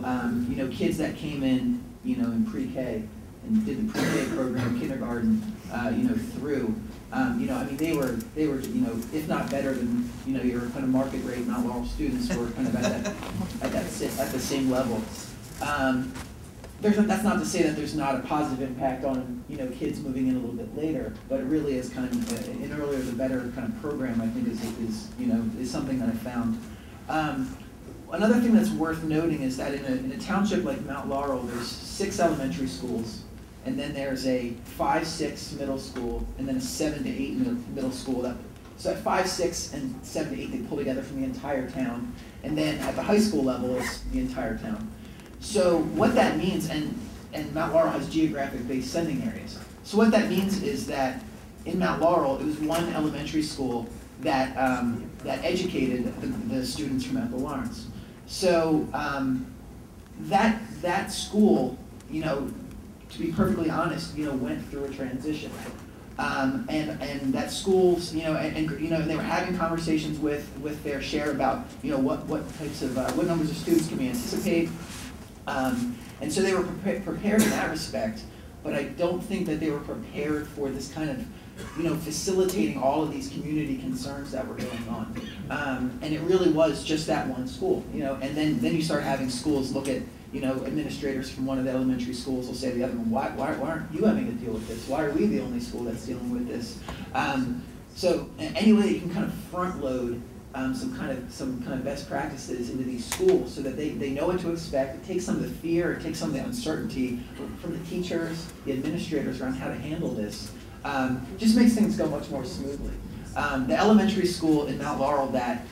kids that came in in pre-K and did the pre-K program, kindergarten, through. They were, if not better than, your kind of market rate Mount Laurel students were kind of at the same level. That's not to say that there's not a positive impact on, kids moving in a little bit later, but it really is kind of an earlier the better kind of program, I think is something that I found. Another thing that's worth noting is that in a township like Mount Laurel, there's 6 elementary schools, and then there's a 5-6 middle school, and then a 7 to 8 middle school. So at 5, 6, and 7 to 8, they pull together from the entire town. And then at the high school level, it's the entire town. So what that means, and Mount Laurel has geographic-based sending areas. So what that means is that in Mount Laurel, it was one elementary school that educated the students from Ethel Lawrence. So that school, to be perfectly honest, went through a transition, and that schools, and they were having conversations with their share about, what types of what numbers of students can we anticipate, and so they were prepared in that respect. But I don't think that they were prepared for this kind of, facilitating all of these community concerns that were going on, and it really was just that one school, and then you start having schools look at. Administrators from one of the elementary schools will say to the other one, why aren't you having to deal with this? Why are we the only school that's dealing with this? So any way you can kind of front load some kind of best practices into these schools so that they know what to expect. It takes some of the fear, it takes some of the uncertainty from the teachers, the administrators around how to handle this. Just makes things go much more smoothly. The elementary school in Mount Laurel that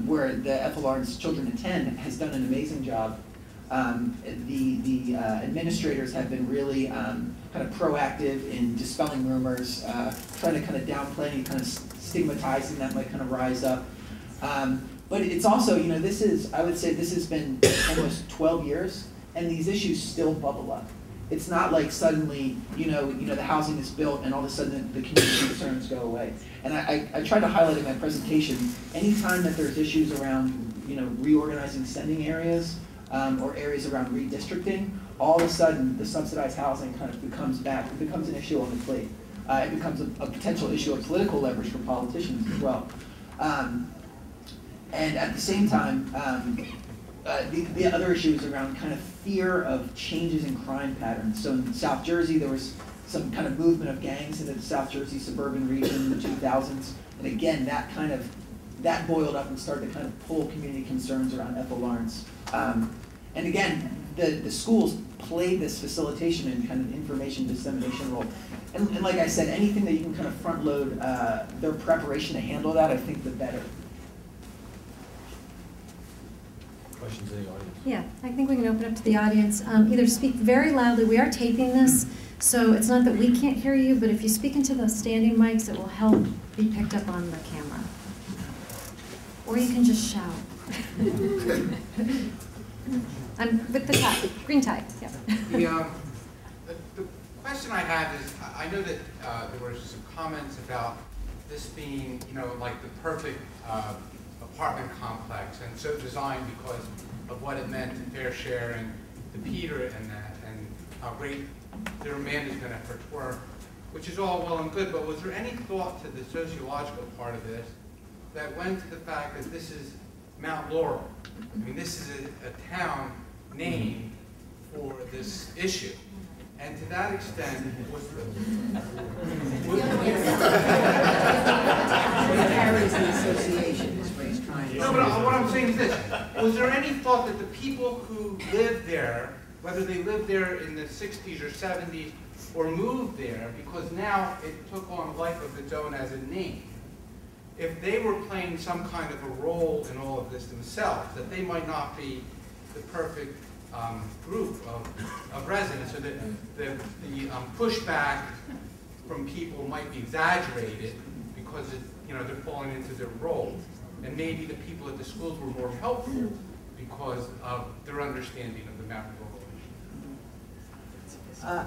where the Ethel Lawrence children attend has done an amazing job. The administrators have been really kind of proactive in dispelling rumors, trying to kind of downplay any kind of stigmatizing that might kind of rise up. But it's also, I would say this has been almost 12 years, and these issues still bubble up. It's not like suddenly, the housing is built and all of a sudden the community concerns go away. And I tried to highlight in my presentation, anytime that there's issues around, reorganizing sending areas, or areas around redistricting, all of a sudden the subsidized housing kind of becomes an issue on the plate. It becomes a potential issue of political leverage for politicians as well. And at the same time, the other issue is around kind of fear of changes in crime patterns. So in South Jersey, there was some kind of movement of gangs into the South Jersey suburban region in the 2000s. And again, that boiled up and started to kind of pull community concerns around Ethel Lawrence. And again, the schools played this facilitation and kind of information dissemination role. And like I said, anything that you can kind of front load their preparation to handle that, I think the better. Questions in the audience? Yeah, I think we can open up to the audience. Either speak very loudly. We are taping this, so it's not that we can't hear you, but if you speak into the standing mics, it will help be picked up on the camera. Or you can just shout. I'm with the tie, green tie. Yeah. The question I have is, I know that there were some comments about this being, like the perfect apartment complex, and so designed because of what it meant to fair share and to Peter and that, and how great their management efforts were, which is all well and good, but was there any thought to the sociological part of this that went to the fact that this is Mount Laurel. I mean, this is a town named for this issue. And to that extent, was the carries the association is what he's trying to say. No, but what I'm saying is this. Was there any thought that the people who lived there, whether they lived there in the 60s or 70s, or moved there, because now it took on life of its own as a name, if they were playing some kind of a role in all of this themselves, that they might not be the perfect group of residents, so that the pushback from people might be exaggerated because they're falling into their role, and maybe the people at the schools were more helpful because of their understanding of the Mount Laurel issue.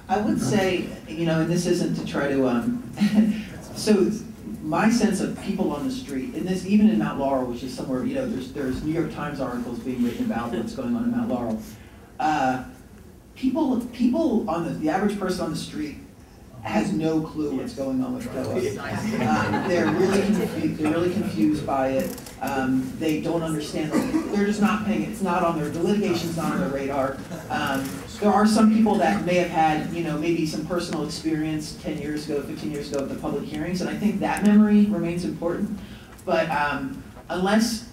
I would say, and this isn't to try to, so my sense of people on the street, and this even in Mount Laurel, which is somewhere, there's New York Times articles being written about what's going on in Mount Laurel. People on the average person on the street has no clue what's going on with Touhey. They're really confused by it. They don't understand. They're just not paying it. It's not on the litigation's not on their radar. There are some people that may have had, maybe some personal experience 10 years ago, 15 years ago at the public hearings, and I think that memory remains important. But unless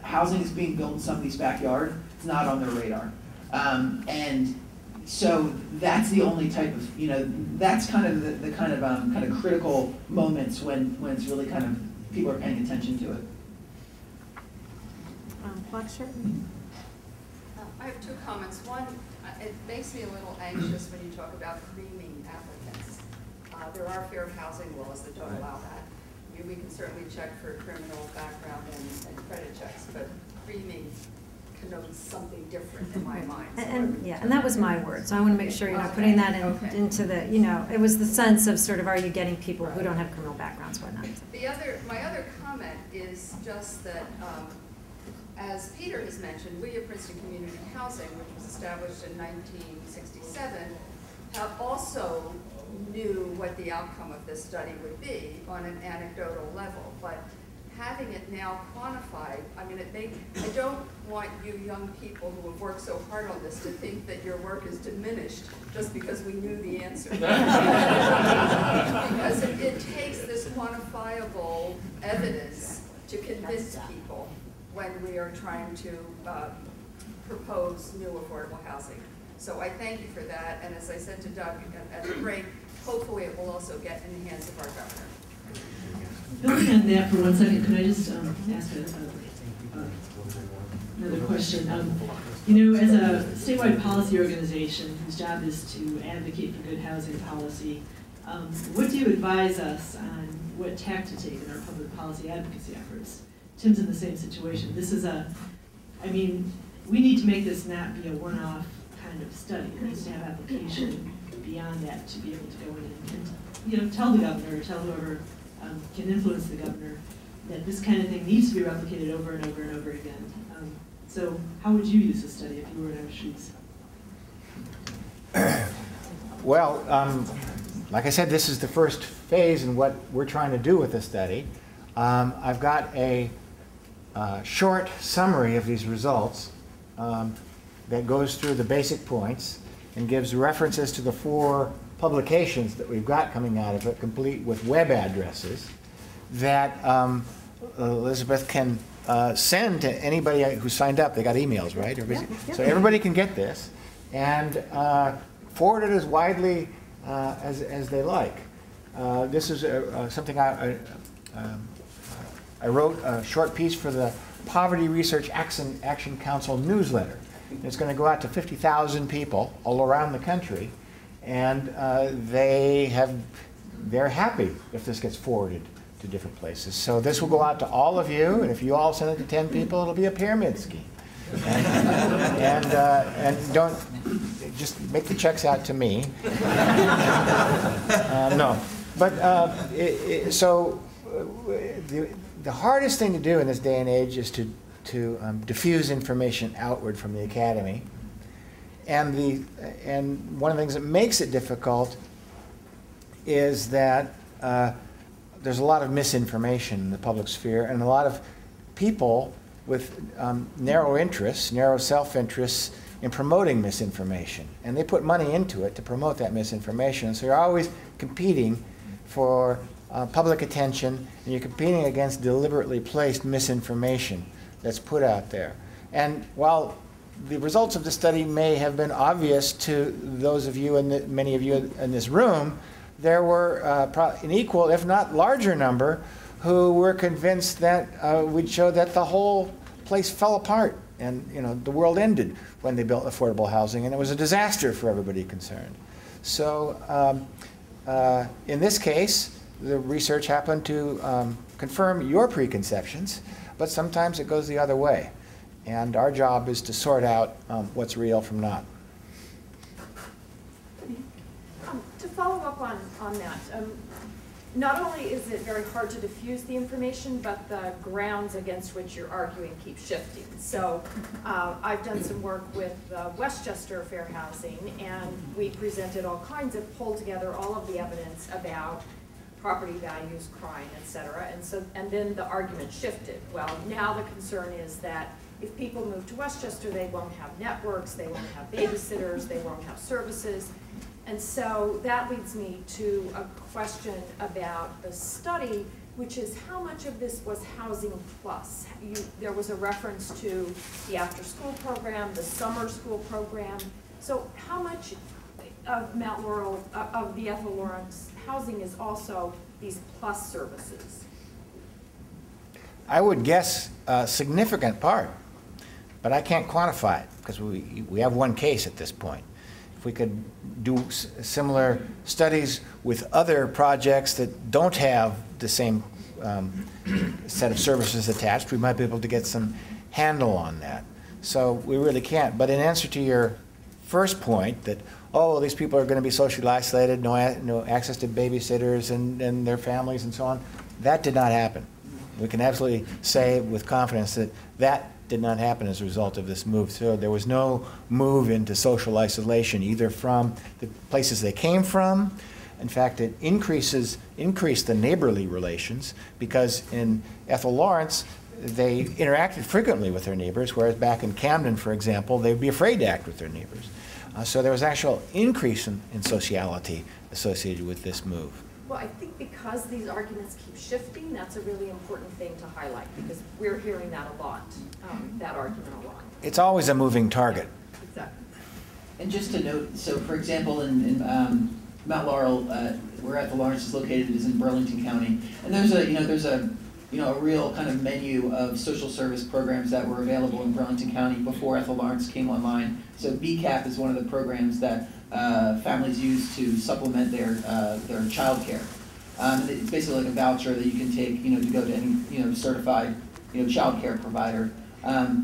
housing is being built in somebody's backyard, it's not on their radar. And so that's the only type of, that's kind of the kind of critical moments when it's really kind of people are paying attention to it. Black shirt. I have two comments. One, it makes me a little anxious when you talk about creaming applicants. There are fair housing laws that don't allow that. We can certainly check for criminal background and credit checks, but creaming connotes something different in my mind. So and that was my word. So I want to make sure you're not putting that into the, it was the sense of sort of, are you getting people who don't have criminal backgrounds, whatnot. My other comment is just that, as Peter has mentioned, we at Princeton Community Housing, which was established in 1967, have also knew what the outcome of this study would be on an anecdotal level. But having it now quantified, I don't want you young people who have worked so hard on this to think that your work is diminished just because we knew the answer. Because it takes this quantifiable evidence to convince people when we are trying to propose new affordable housing. So I thank you for that, and as I said to Doug at the break, hopefully it will also get in the hands of our governor. Building on that for 1 second, can I just ask another question? As a statewide policy organization whose job is to advocate for good housing policy, what do you advise us on what tack to take in our public policy advocacy efforts? Tim's in the same situation. This is we need to make this not be a one-off kind of study. It needs to have application beyond that to be able to go in and tell the governor, or tell whoever can influence the governor that this kind of thing needs to be replicated over and over and over again. So how would you use this study if you were in our shoes? Well, like I said, this is the first phase in what we're trying to do with this study. I've got a short summary of these results that goes through the basic points and gives references to the 4 publications that we've got coming out of it, complete with web addresses that Elizabeth can send to anybody who signed up. They got emails, right? Yep. So everybody can get this and forward it as widely as they like. This is something I wrote a short piece for the Poverty Research Action Council newsletter. It's going to go out to 50,000 people all around the country, and they're happy if this gets forwarded to different places. So this will go out to all of you, and if you all send it to 10 people, it'll be a pyramid scheme. And don't just make the checks out to me. No, but the hardest thing to do in this day and age is to diffuse information outward from the academy. And one of the things that makes it difficult is that there's a lot of misinformation in the public sphere, and a lot of people with narrow interests, narrow self-interests in promoting misinformation. And they put money into it to promote that misinformation. So you're always competing for public attention, and you're competing against deliberately placed misinformation that's put out there. And while the results of the study may have been obvious to those of you and many of you in this room, there were an equal, if not larger number, who were convinced that we'd show that the whole place fell apart and the world ended when they built affordable housing, and it was a disaster for everybody concerned. So in this case, the research happened to confirm your preconceptions, but sometimes it goes the other way. And our job is to sort out what's real from not. To follow up on that, not only is it very hard to diffuse the information, but the grounds against which you're arguing keep shifting. So I've done some work with Westchester Fair Housing, and we presented all kinds of, pulled together all of the evidence about property values, crime, et cetera. And then the argument shifted. Well, now the concern is that if people move to Westchester, they won't have networks, they won't have babysitters, they won't have services. And so that leads me to a question about the study, which is how much of this was housing plus? There was a reference to the after-school program, the summer school program. So how much of Mount Laurel, of the Ethel Lawrence housing is also these plus services? I would guess a significant part, but I can't quantify it because we have one case at this point. If we could do similar studies with other projects that don't have the same set of services attached, we might be able to get some handle on that. So we really can't. But in answer to your first point that, oh, these people are going to be socially isolated, no access to babysitters and their families and so on, that did not happen. We can absolutely say with confidence that that did not happen as a result of this move. So there was no move into social isolation, either from the places they came from. In fact, it increased the neighborly relations, because in Ethel Lawrence, they interacted frequently with their neighbors, whereas back in Camden, for example, they would be afraid to act with their neighbors. So there was actual increase in sociality associated with this move. Well, I think because these arguments keep shifting, that's a really important thing to highlight, because we're hearing that a lot, that argument a lot. It's always a moving target. Exactly. And just to note, so for example, in Mount Laurel, where Ethel Lawrence is located, is in Burlington County, and there's a real kind of menu of social service programs that were available in Burlington County before Ethel Lawrence came online. So BCAP is one of the programs that families use to supplement their child care. It's basically like a voucher that you can take, to go to any, certified, child care provider.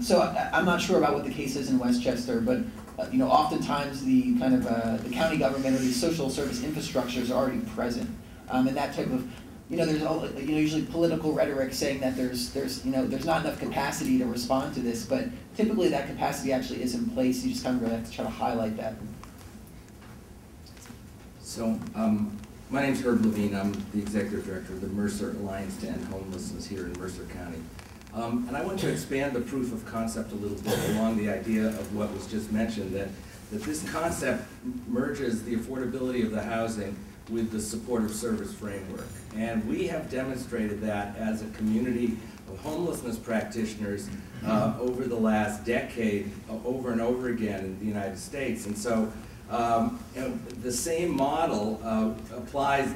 So I'm not sure about what the case is in Westchester, but oftentimes the kind of the county government or these social service infrastructures are already present, and that type of, there's usually political rhetoric saying that there's not enough capacity to respond to this, but typically that capacity actually is in place. You just kind of really have to try to highlight that. So, my name's Herb Levine. I'm the Executive Director of the Mercer Alliance to End Homelessness here in Mercer County. And I want to expand the proof of concept a little bit along the idea of what was just mentioned, that this concept merges the affordability of the housing with the supportive service framework. And we have demonstrated that as a community of homelessness practitioners over the last decade, over and over again in the United States. And so the same model applies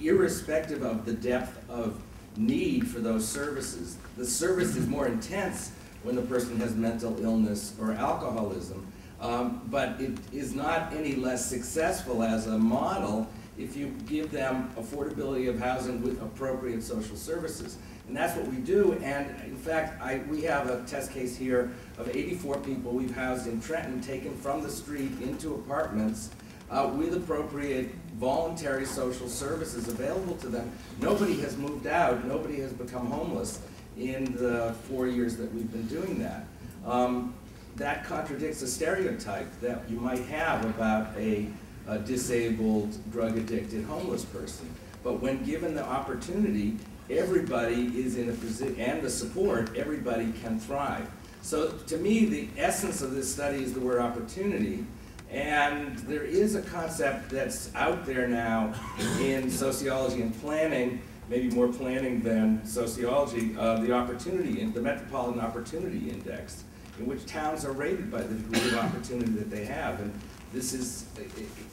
irrespective of the depth of need for those services. The service is more intense when the person has mental illness or alcoholism, but it is not any less successful as a model if you give them affordability of housing with appropriate social services. And that's what we do. And in fact, we have a test case here of 84 people we've housed in Trenton, taken from the street into apartments with appropriate voluntary social services available to them. Nobody has moved out. Nobody has become homeless in the 4 years that we've been doing that. That contradicts a stereotype that you might have about a disabled, drug-addicted homeless person. but when given the opportunity, everybody is in a position, and the support, everybody can thrive. So to me, the essence of this study is the word opportunity, and there is a concept that's out there now in sociology and planning, maybe more planning than sociology, the Metropolitan Opportunity Index, in which towns are rated by the degree of opportunity that they have. And this is,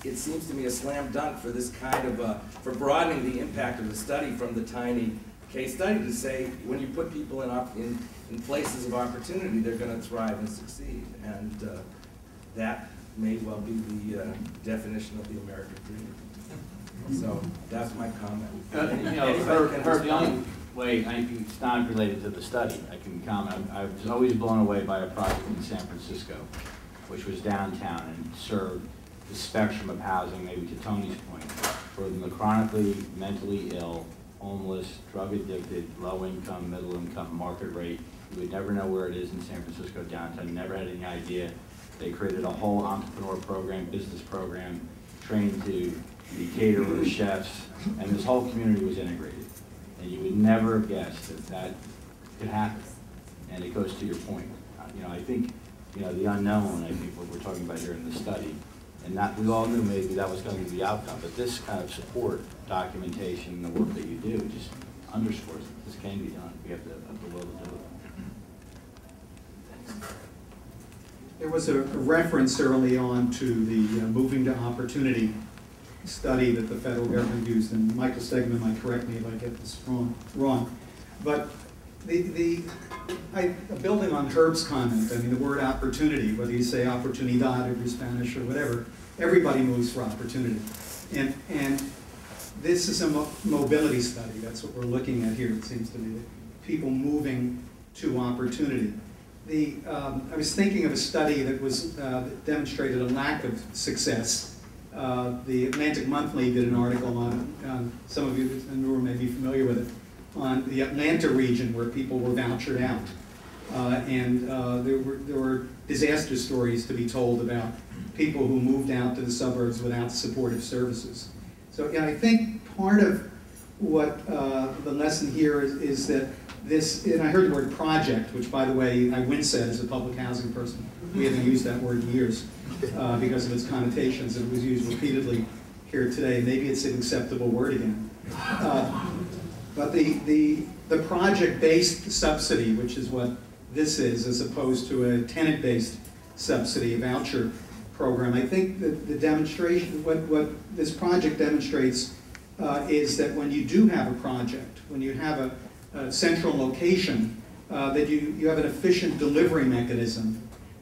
it seems to me, a slam dunk for this kind of, for broadening the impact of the study from the tiny case study to say, when you put people in places of opportunity, they're going to thrive and succeed. And that may well be the definition of the American dream. So that's my comment. Herb, the only way, it's not related to the study, I can comment. I was always blown away by a project in San Francisco, which was downtown and served the spectrum of housing, maybe to Tony's point, for the chronically mentally ill, homeless, drug addicted, low income, middle income, market rate. You would never know where it is in San Francisco downtown, never had any idea. They created a whole entrepreneur program, business program, trained to be caterers, chefs, and this whole community was integrated. And you would never have guessed that that could happen. And it goes to your point. I think, the unknown, I think what we're talking about here in the study, and not, we all knew maybe that was going to be the outcome, but this kind of support, documentation, and the work that you do just underscores that this can be done. We have the will to do it. There was a reference early on to the Moving to Opportunity study that the federal government used, and Michael Stegman might correct me if I get this wrong. But building on Herb's comment, the word opportunity, whether you say oportunidad or Spanish or whatever, everybody moves for opportunity. And this is a mobility study. That's what we're looking at here, it seems to me, people moving to opportunity. I was thinking of a study that demonstrated a lack of success. The Atlantic Monthly did an article on some of you in the room may be familiar with it, on the Atlanta region where people were vouchered out. There were disaster stories to be told about people who moved out to the suburbs without supportive services. So I think part of what the lesson here is that this, and I heard the word project, which by the way, I wince at as a public housing person. We haven't used that word in years because of its connotations, and it was used repeatedly here today. Maybe it's an acceptable word again. But the project-based subsidy, which is what this is, as opposed to a tenant-based subsidy, a voucher program, I think that the demonstration, what this project demonstrates is that when you do have a project, when you have a central location, that you have an efficient delivery mechanism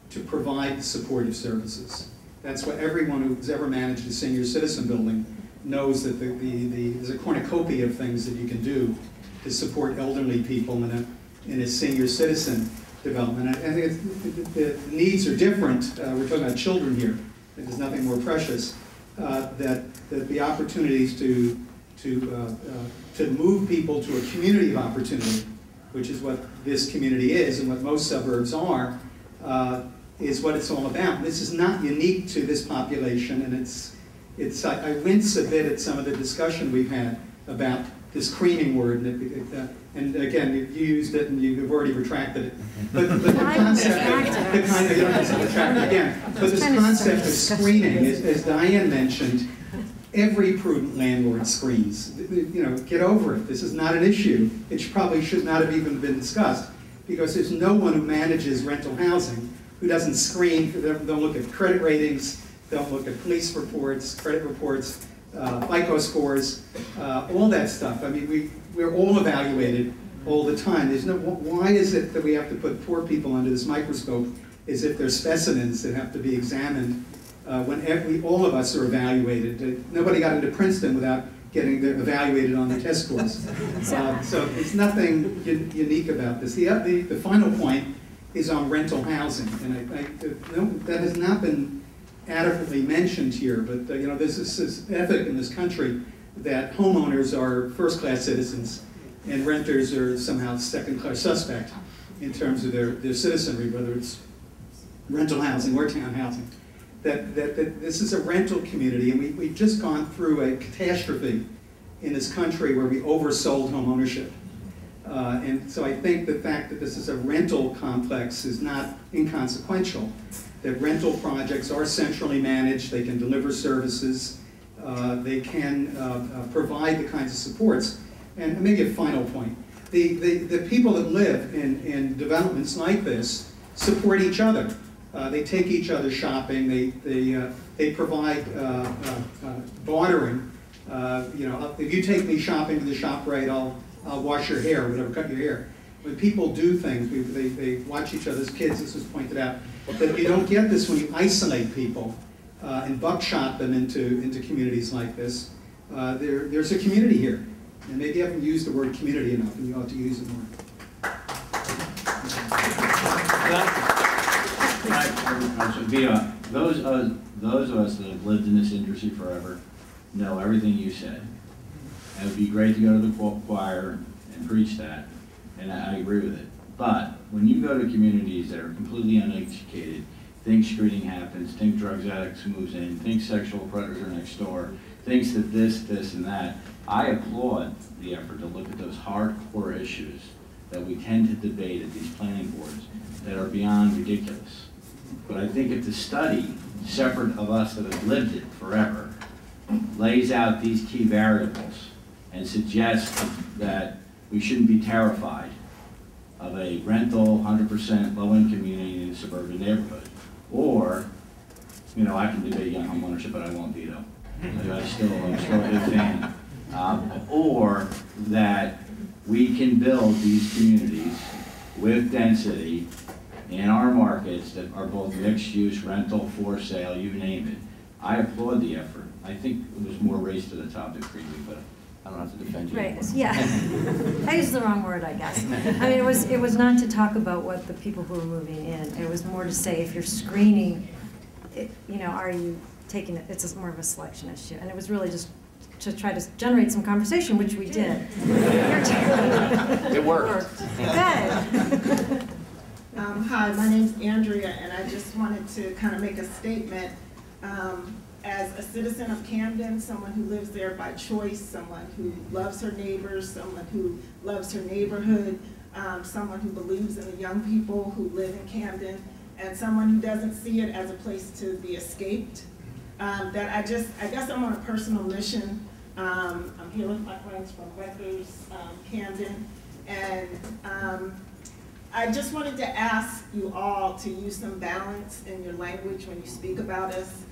to provide supportive services. That's what everyone who's ever managed a senior citizen building knows, that there's a cornucopia of things that you can do to support elderly people in a senior citizen development. I think the needs are different. We're talking about children here. There's nothing more precious. That the opportunities to move people to a community of opportunity, which is what this community is and what most suburbs are, is what it's all about. This is not unique to this population, and I wince a bit at some of the discussion we've had about this creaming word, and again, you used it and you've already retracted it. But the concept, you don't have to retract it again. But this concept of screening, as Diane mentioned, every prudent landlord screens. Get over it. This is not an issue. It probably should not have even been discussed, because there's no one who manages rental housing who doesn't screen, don't look at credit ratings, don't look at police reports, credit reports, FICO scores, all that stuff. We're all evaluated all the time. Why is it that we have to put poor people under this microscope as if they're specimens that have to be examined when all of us are evaluated? Nobody got into Princeton without getting evaluated on the test scores. So there's nothing unique about this. The final point is on rental housing, and that has not been adequately mentioned here, but there's this ethic in this country that homeowners are first-class citizens and renters are somehow second-class suspect in terms of their citizenry, whether it's rental housing or town housing. That this is a rental community, and we've just gone through a catastrophe in this country where we oversold home ownership. And so I think the fact that this is a rental complex is not inconsequential, that rental projects are centrally managed, they can deliver services, they can provide the kinds of supports. And maybe a final point, the people that live in developments like this support each other. They take each other shopping, they provide bartering. You know, if you take me shopping to the ShopRite, I'll wash your hair, or whatever, cut your hair. When people do things, they watch each other's kids, this was pointed out, that you don't get this when you isolate people and buckshot them into communities like this. There's a community here, and maybe you haven't used the word community enough, and you ought to use it more. Those of us that have lived in this industry forever know everything you said. It would be great to go to the choir and preach that, and I agree with it. But when you go to communities that are completely uneducated, think screening happens, think drugs addicts moves in, think sexual predators are next door, thinks that this, and that, I applaud the effort to look at those hardcore issues that we tend to debate at these planning boards that are beyond ridiculous. But I think if the study, separate of us that have lived it forever, lays out these key variables and suggests that we shouldn't be terrified of a rental, 100% low-income community in a suburban neighborhood. Or, you know, I can debate young home ownership, but I won't veto. I'm still a big fan. Or that we can build these communities with density in our markets that are both mixed-use, rental, for sale, you name it. I applaud the effort. I think it was more race to the top than creepy, but I don't have to defend you Right, anymore. yeah. I used the wrong word, I guess. I mean, it was not to talk about what the people who are moving in. It was more to say if you're screening, you know, are you taking it? It's more of a selection issue, and it was really just to try to generate some conversation, which we did. It worked. Good. Hi, my name's Andrea, and I just wanted to kind of make a statement. As a citizen of Camden, someone who lives there by choice, someone who loves her neighbors, someone who loves her neighborhood, someone who believes in the young people who live in Camden, and someone who doesn't see it as a place to be escaped. That I guess I'm on a personal mission. I'm here with my friends from Rutgers, Camden, and I just wanted to ask you all to use some balance in your language when you speak about us.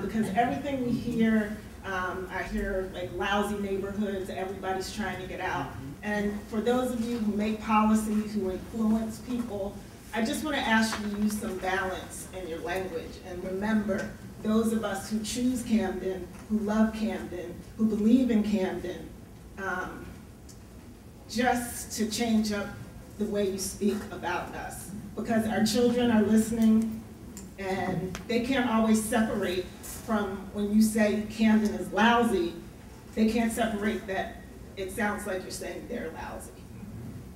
Because everything we hear, I hear like lousy neighborhoods, everybody's trying to get out. And for those of you who make policies, who influence people, I just want to ask you to use some balance in your language. And remember, those of us who choose Camden, who love Camden, who believe in Camden, just to change up the way you speak about us. Because our children are listening, and they can't always separate from when you say Camden is lousy, they can't separate that it sounds like you're saying they're lousy.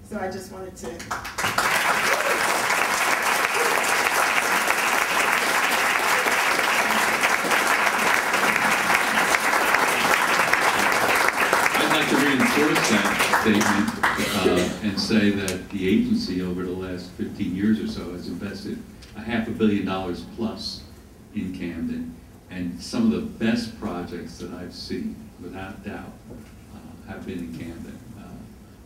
So I just wanted to. I'd like to reinforce that statement and say that the agency over the last 15 years or so has invested $500 million plus in Camden, and some of the best projects that I've seen, without doubt, have been in Camden.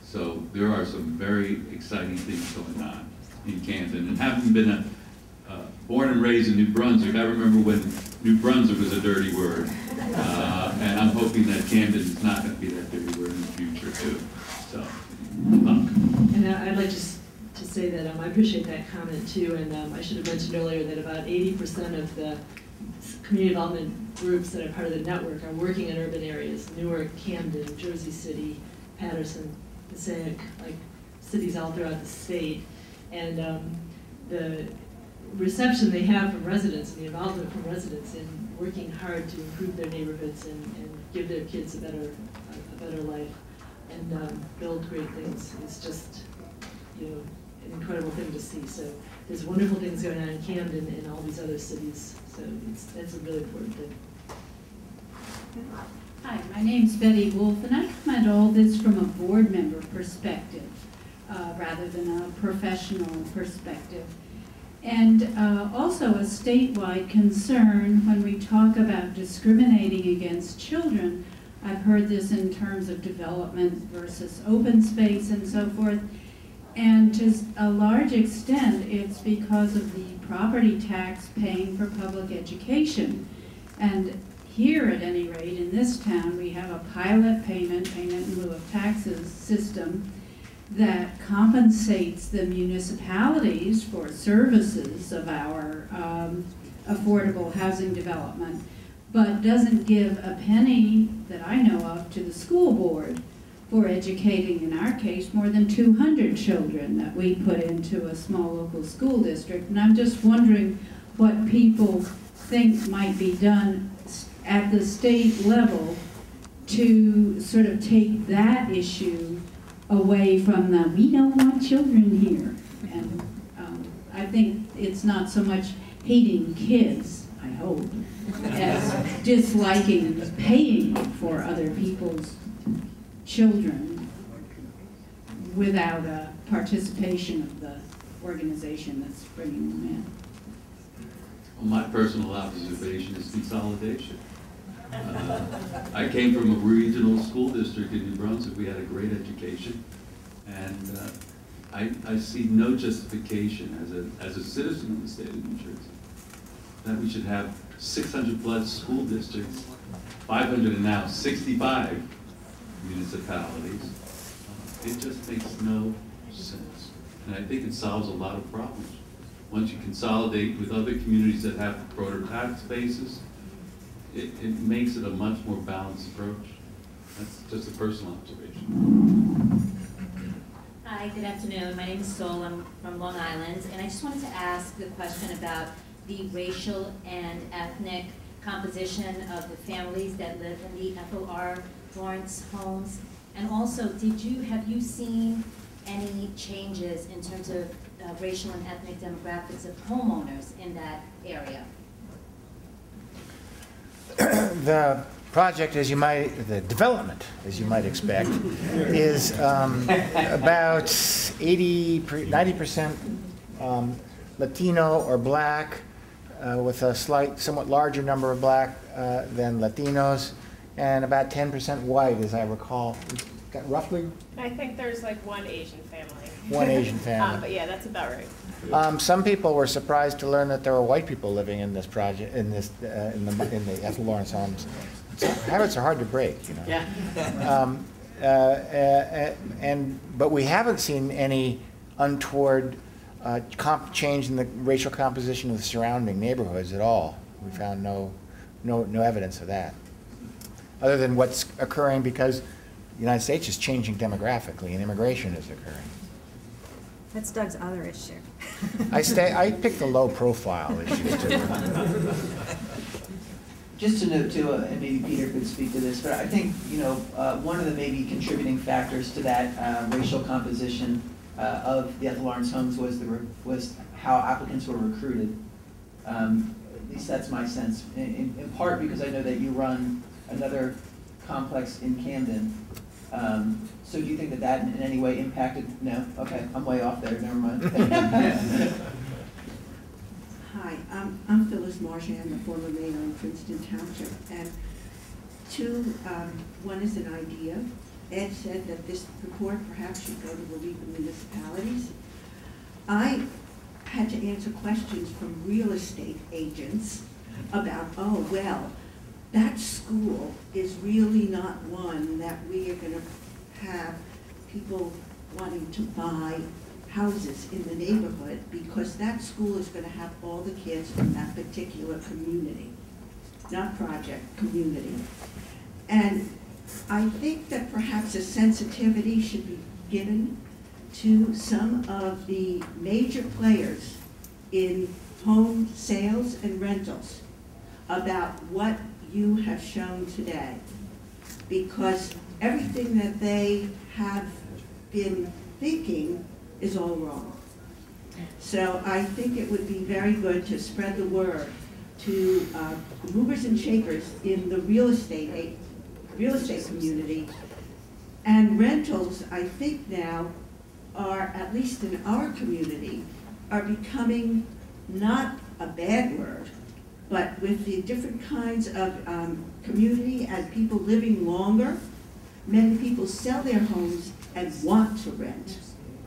So there are some very exciting things going on in Camden. And having been born and raised in New Brunswick, I remember when New Brunswick was a dirty word, and I'm hoping that Camden is not going to be that dirty word in the future too. So, good luck. And I'd like to say that I appreciate that comment too, and I should have mentioned earlier that about 80% of the community development groups that are part of the network are working in urban areas: Newark, Camden, Jersey City, Patterson, Passaic, like cities all throughout the state. And the reception they have from residents and the involvement from residents in working hard to improve their neighborhoods and give their kids a better life and build great things is just, you know, an incredible thing to see. So there's wonderful things going on in Camden and all these other cities. So that's a really important thing. Hi, my name's Betty Wolf, and I come at all this from a board member perspective rather than a professional perspective. And also a statewide concern when we talk about discriminating against children. I've heard this in terms of development versus open space and so forth. And to a large extent, it's because of the property tax paying for public education. And here, at any rate, in this town, we have a pilot payment in lieu of taxes system that compensates the municipalities for services of our affordable housing development, but doesn't give a penny that I know of to the school board for educating, in our case, more than 200 children that we put into a small local school district. And I'm just wondering what people think might be done at the state level to sort of take that issue away from the, we don't want children here. And I think it's not so much hating kids, I hope, as disliking paying for other people's children without a participation of the organization that's bringing them in. Well, my personal observation is consolidation. I came from a regional school district in New Brunswick. We had a great education, and I see no justification as a citizen of the state of New Jersey that we should have 600 plus school districts, 500 and now 65 municipalities. It just makes no sense, and I think it solves a lot of problems. Once you consolidate with other communities that have broader tax bases, it makes it a much more balanced approach. That's just a personal observation. Hi, good afternoon. My name is Sol. I'm from Long Island, and I just wanted to ask the question about the racial and ethnic composition of the families that live in the Ethel R. Lawrence homes. And also, have you seen any changes in terms of racial and ethnic demographics of homeowners in that area? The project, the development, as you might expect, is about 90% Latino or Black, with a somewhat larger number of Black than Latinos, and about 10% white, as I recall. Roughly? I think there's like one Asian family. One Asian family. But yeah, that's about right. Some people were surprised to learn that there were white people living in this project, in the Ethel Lawrence homes. Habits are hard to break, you know. Yeah. But we haven't seen any untoward change in the racial composition of the surrounding neighborhoods at all. We found no evidence of that, other than what's occurring because the United States is changing demographically and immigration is occurring. That's Doug's other issue. I picked the low profile issues too. Just to note too, and maybe Peter could speak to this, but I think, one of the maybe contributing factors to that racial composition of the Ethel Lawrence homes was how applicants were recruited. At least that's my sense, in part because I know that you run another complex in Camden. So do you think that in any way impacted? No? Okay, I'm way off there, never mind. Hi, I'm Phyllis Marchand, the former mayor in Princeton Township. And one is an idea. Ed said that this report perhaps should go to the League of Municipalities. I had to answer questions from real estate agents about, that school is really not one that we are going to have people wanting to buy houses in the neighborhood, because that school is going to have all the kids from that particular community, not project, community. And I think that perhaps a sensitivity should be given to some of the major players in home sales and rentals about what you have shown today, because everything that they have been thinking is all wrong. So I think it would be very good to spread the word to movers and shakers in the real estate real estate community. And rentals, I think now, are, at least in our community, are becoming not a bad word, but with the different kinds of community and people living longer, many people sell their homes and want to rent.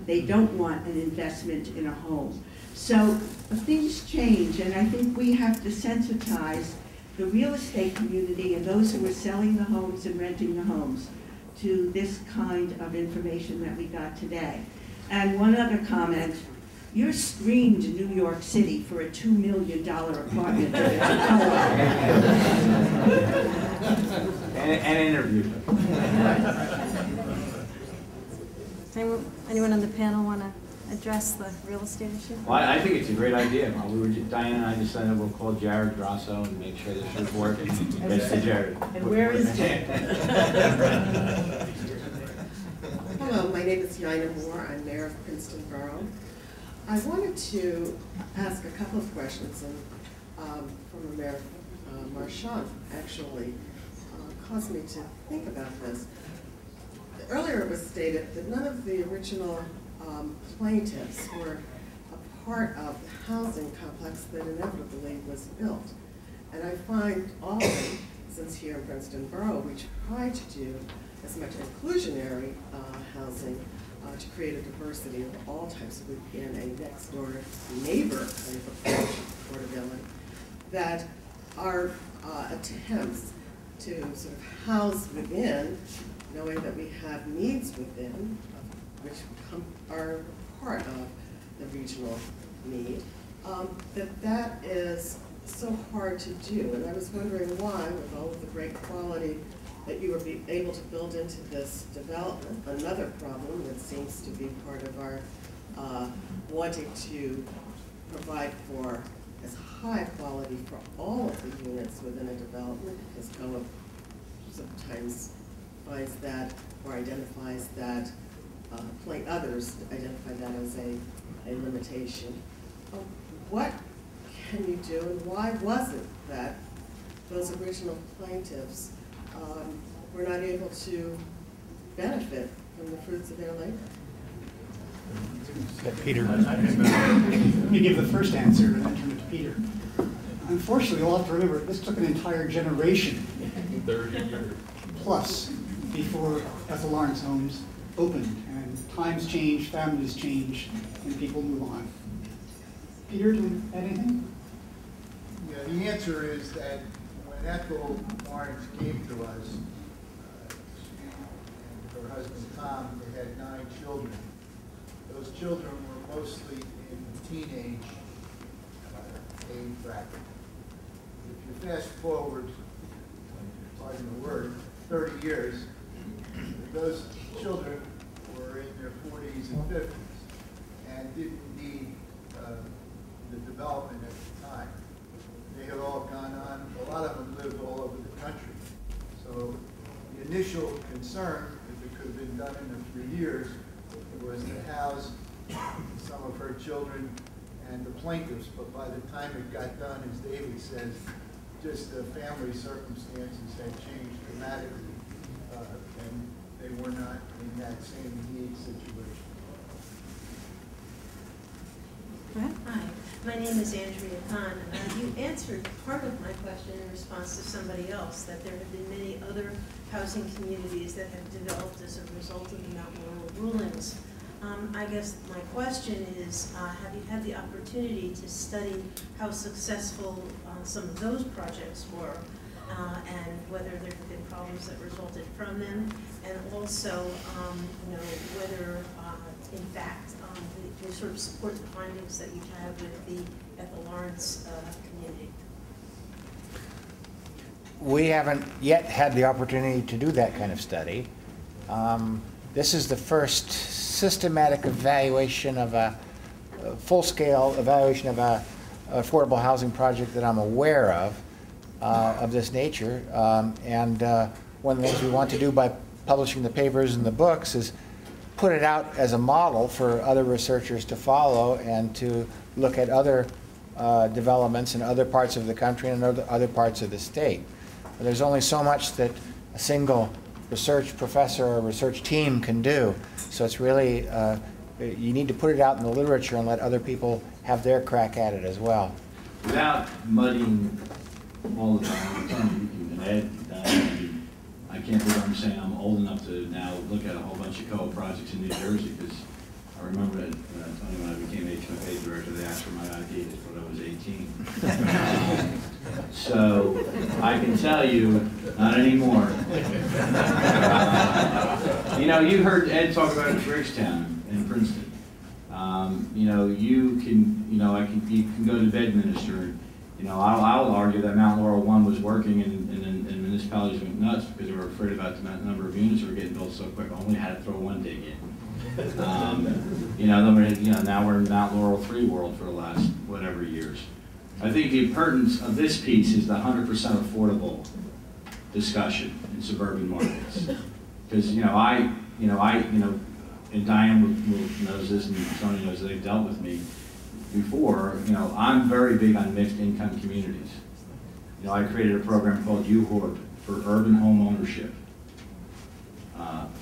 They don't want an investment in a home. So things change, and I think we have to sensitize the real estate community and those who are selling the homes and renting the homes to this kind of information that we got today. And one other comment, you're screamed in New York City for a $2 million apartment. and interviewed. Anyone on the panel want to address the real estate issue? Well, I think it's a great idea. Diane and I decided we'll call Jared Grosso and make sure this report gets to Jared. And where is Jared? Hello, my name is Diane Moore. I'm mayor of Princeton Borough. I wanted to ask a couple of questions, and former Mayor Marchand actually caused me to think about this. Earlier it was stated that none of the original plaintiffs were a part of the housing complex that inevitably was built. And I find often, since here in Princeton Borough, we try to do as much inclusionary housing to create a diversity of all types within a next-door neighbor kind of approach to affordability, that our attempts to sort of house within, knowing that we have needs within, which are part of the regional need, that is so hard to do. And I was wondering why, with all of the great quality that you were able to build into this development, another problem that seems to be part of our wanting to provide for as high quality for all of the units within a development, because COA sometimes finds that or identifies that, others identify that as a limitation. What can you do, and why was it that those original plaintiffs were not able to benefit from the fruits of their labor? Peter. Let me give the first answer and then turn it to Peter. Unfortunately, we'll have to remember, this took an entire generation 30 years plus before Ethel R's homes opened, and times change, families change, and people move on. Peter, do you add anything? Yeah, the answer is that when Ethel Lawrence came to us, and her husband Tom, they had 9 children. Those children were mostly in teenage age bracket. If you fast forward, pardon the word, 30 years, those children were in their 40s and 50s and didn't need the development at the time. They had all gone on, a lot of them lived all over the country. So the initial concern, if it could have been done in a few years, was to house some of her children and the plaintiffs, but by the time it got done, as David says, just the family circumstances had changed dramatically, and they were not in that same need situation. Hi, my name is Andrea Kahn. You answered part of my question in response to somebody else, that there have been many other housing communities that have developed as a result of the Mount Laurel rulings. I guess my question is, have you had the opportunity to study how successful some of those projects were, and whether there have been problems that resulted from them, and also, whether, in fact, they sort of support the findings that you have with the Ethel Lawrence community? We haven't yet had the opportunity to do that kind of study. This is the first systematic evaluation of a full-scale evaluation of a affordable housing project that I'm aware of this nature. And one of the things we want to do by publishing the papers and the books is put it out as a model for other researchers to follow and to look at other developments in other parts of the country and other parts of the state. But there's only so much that a single research professor or research team can do. So it's really, you need to put it out in the literature and let other people have their crack at it as well. Without muddying all of them, Ed, Diane, I can't believe I'm saying I'm old enough to now look at a whole bunch of co-op projects in New Jersey, because I remember that, Tony, when I became HFA director, they asked for my ID, they thought I was 18. So I can tell you, not anymore. You know, you heard Ed talk about Georgetown in Princeton. You know, you can go to Bedminster. You know, I'll argue that Mount Laurel I was working and municipalities went nuts because they were afraid about the number of units that were getting built so quick. Only had to throw one dig in. You know, now we're in Mount Laurel III world for the last whatever years. I think the importance of this piece is the 100% affordable discussion in suburban markets. Because and Diane knows this, and Tony knows that they've dealt with me before. You know, I'm very big on mixed income communities. You know, I created a program called UHORB for urban home ownership,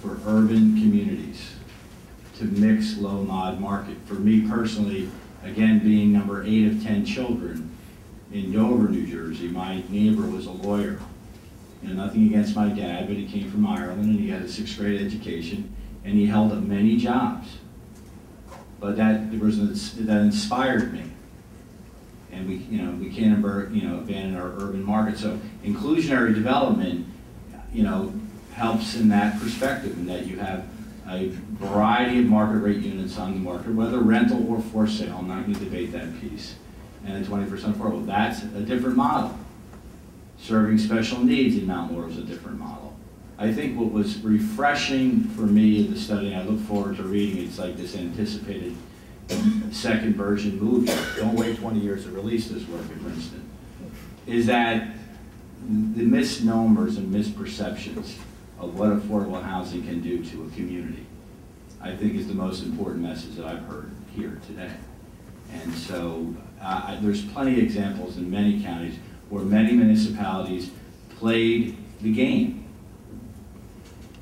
for urban communities, to mix low-mod market. For me personally, again, being number 8 of 10 children in Dover, New Jersey, my neighbor was a lawyer. You know, nothing against my dad, but he came from Ireland and he had a 6th grade education and he held up many jobs. But that inspired me. And we can't abandon our urban market. So inclusionary development, helps in that perspective, in that you have a variety of market rate units on the market, whether rental or for sale. I'm not going to debate that piece. And the 20% affordable, that's a different model. Serving special needs in Mount Laurel is a different model. I think what was refreshing for me in the study, and I look forward to reading, it's like this anticipated second version movie. Don't wait 20 years to release this work at Princeton. Is that the misnomers and misperceptions of what affordable housing can do to a community, I think, is the most important message that I've heard here today. And so there's plenty of examples in many counties where many municipalities played the game.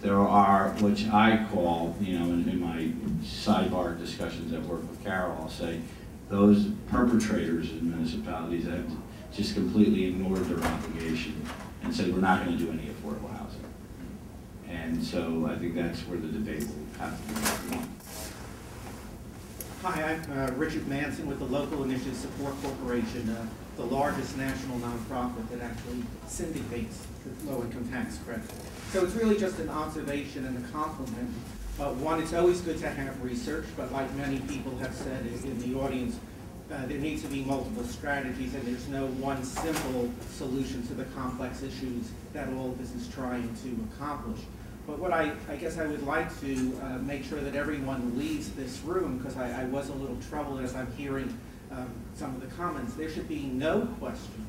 There are, which I call, in my sidebar discussions at work with Carol, I'll say, those perpetrators in municipalities that have just completely ignored their obligation and said, we're not going to do any affordable housing. And so I think that's where the debate will have to be. Hi, I'm Richard Manson with the Local Initiative Support Corporation, the largest national nonprofit that actually syndicates the low-income tax credit. So it's really just an observation and a compliment. One, it's always good to have research, but like many people have said in the audience, there needs to be multiple strategies, and there's no one simple solution to the complex issues that all of this is trying to accomplish. But what I guess I would like to make sure that everyone leaves this room, because I was a little troubled as I'm hearing some of the comments. There should be no question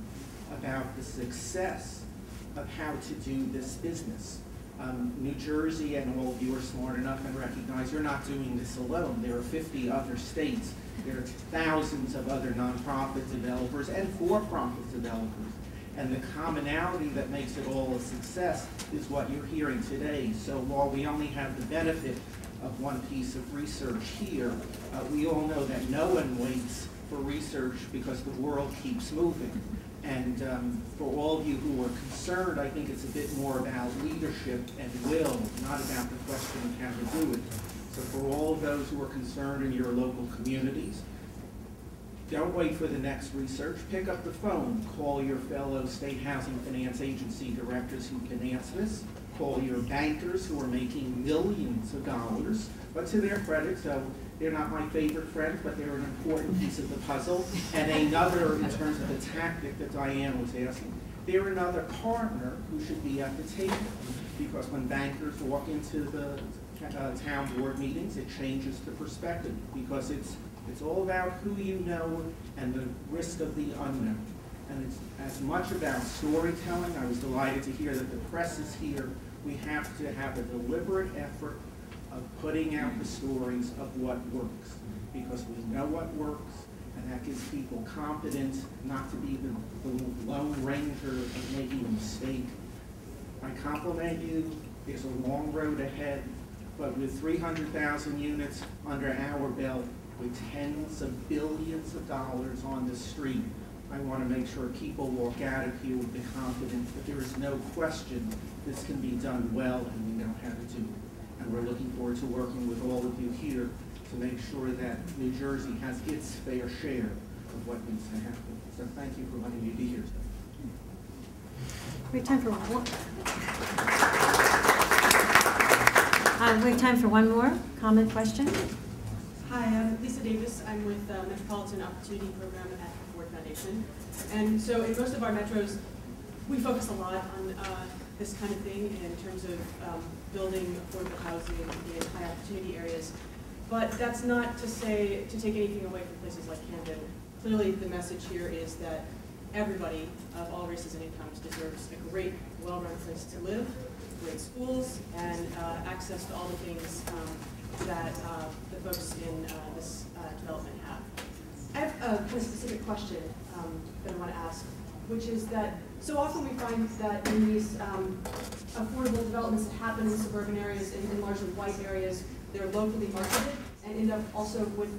about the success of how to do this business. New Jersey, and all of you are smart enough and recognize you're not doing this alone. There are 50 other states. There are thousands of other nonprofit developers and for-profit developers. And the commonality that makes it all a success is what you're hearing today. So while we only have the benefit of one piece of research here, we all know that no one waits for research because the world keeps moving. And for all of you who are concerned, I think it's a bit more about leadership and will, not about the question of how to do it. So for all of those who are concerned in your local communities, don't wait for the next research. Pick up the phone. Call your fellow state housing finance agency directors who finance this. Call your bankers who are making millions of dollars. But to their credit, so they're not my favorite friends, but they're an important piece of the puzzle. And another, in terms of the tactic that Diane was asking, they're another partner who should be at the table. Because when bankers walk into the town board meetings, it changes the perspective. Because it's all about who you know and the risk of the unknown. And it's as much about storytelling. I was delighted to hear that the press is here. We have to have a deliberate effort of putting out the stories of what works. Because we know what works, and that gives people confidence not to be the lone ranger of making a mistake. I compliment you. There's a long road ahead, but with 300,000 units under our belt, with tens of billions of dollars on the street, I want to make sure people walk out of here with the confidence that there is no question this can be done well and we know how to do it. And we're looking forward to working with all of you here to make sure that New Jersey has its fair share of what needs to happen. So thank you for letting me be here today. We have time for we have time for one more comment, question. Hi, I'm Lisa Davis. I'm with the Metropolitan Opportunity Program at the Ford Foundation. And so in most of our metros, we focus a lot on this kind of thing in terms of building affordable housing in high opportunity areas. But that's not to say to take anything away from places like Camden. Clearly the message here is that everybody of all races and incomes deserves a great, well-run place to live, great schools, and access to all the things that the folks in this development have. I have a kind of specific question that I want to ask, which is that so often we find that in these affordable developments that happen in suburban areas, in largely white areas, they're locally marketed and end up also with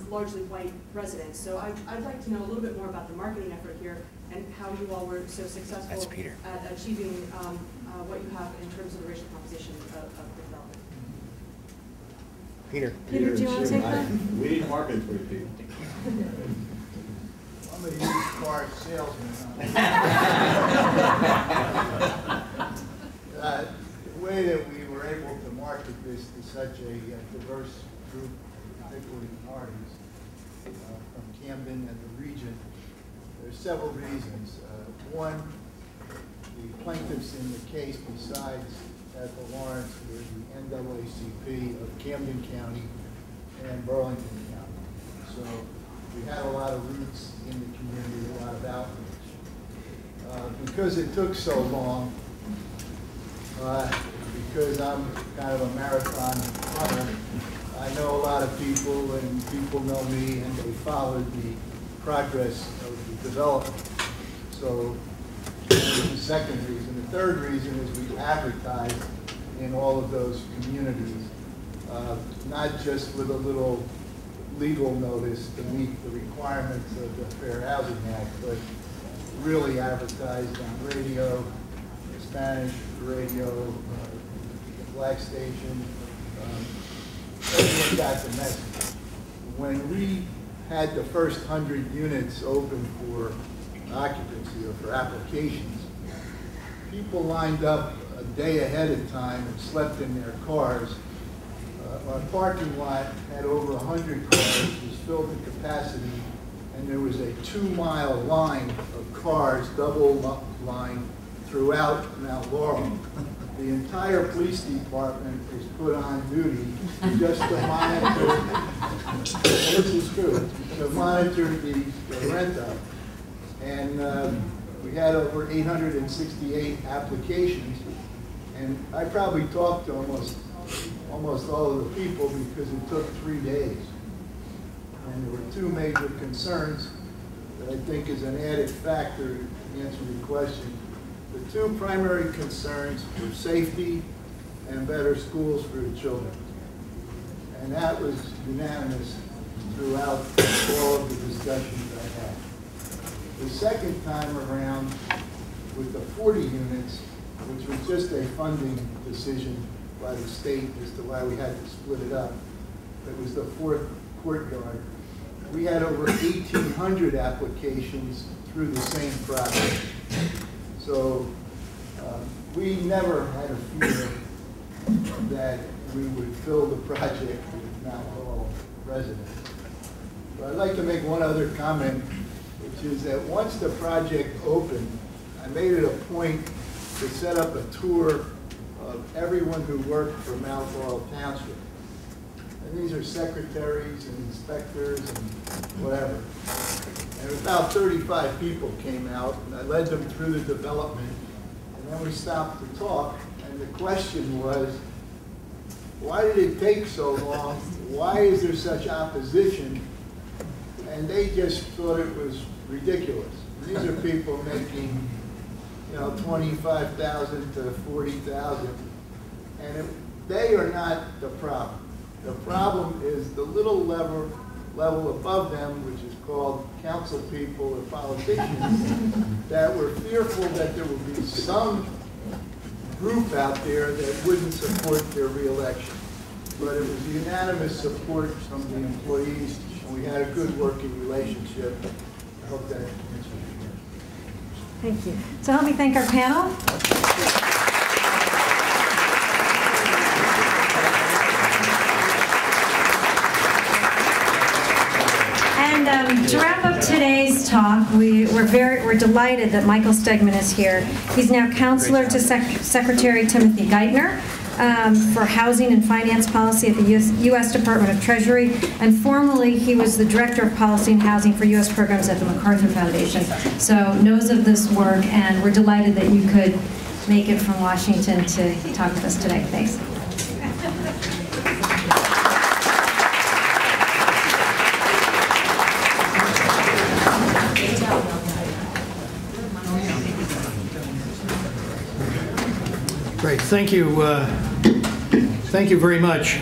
largely white residents. So I'd like to know a little bit more about the marketing effort here and how you all were so successful at achieving what you have in terms of the racial composition of the development. Peter, do you want to take that? We need marketing for you, Peter. I'm a used car salesman. The way that we were able to market this to such a diverse group, particularly parties from Camden and the region, there's several reasons. One, the plaintiffs in the case, besides Ethel Lawrence, were the NAACP of Camden County and Burlington County. So we had a lot of roots in the community, a lot of outreach. Because it took so long, because I'm kind of a marathon runner, I know a lot of people and people know me and they followed the progress of the development. So that's the second reason. The third reason is we advertised in all of those communities, not just with a little legal notice to meet the requirements of the Fair Housing Act, but really advertised on radio, Spanish radio, Black Station. Everyone got the message. When we had the first 100 units open for occupancy or for applications, people lined up a day ahead of time and slept in their cars. Our parking lot had over 100 cars, was filled to capacity, and there was a 2-mile line of cars, double line, throughout Mount Laurel. The entire police department was put on duty just to monitor, this is true, to monitor the rent-up. And we had over 868 applications, and I probably talked to almost all of the people because it took 3 days. And there were 2 major concerns that I think is an added factor to answer your question. The 2 primary concerns were safety and better schools for the children. And that was unanimous throughout all of the discussions I had. The second time around, with the 40 units, which was just a funding decision by the state as to why we had to split it up, it was the 4th courtyard. We had over 1,800 applications through the same process. So we never had a fear that we would fill the project with Mount Laurel residents. But I'd like to make one other comment, which is that once the project opened, I made it a point to set up a tour of everyone who worked for Mount Laurel Township. And these are secretaries and inspectors and whatever. And about 35 people came out, and I led them through the development. And then we stopped to talk, and the question was, why did it take so long? Why is there such opposition? And they just thought it was ridiculous. These are people making, 25,000 to 40,000, and they are not the problem. The problem is the little level above them, which is called council people or politicians, that were fearful that there would be some group out there that wouldn't support their reelection. But it was unanimous support from the employees, and we had a good working relationship. I hope that answers your question. Thank you. So help me thank our panel. And to wrap up today's talk, we're delighted that Michael Stegman is here. He's now counselor to Secretary Timothy Geithner for Housing and Finance Policy at the U.S. Department of Treasury, and formerly he was the Director of Policy and Housing for U.S. Programs at the MacArthur Foundation. So knows of this work, and we're delighted that you could make it from Washington to talk with us today. Thanks. Great, thank you. Thank you very much.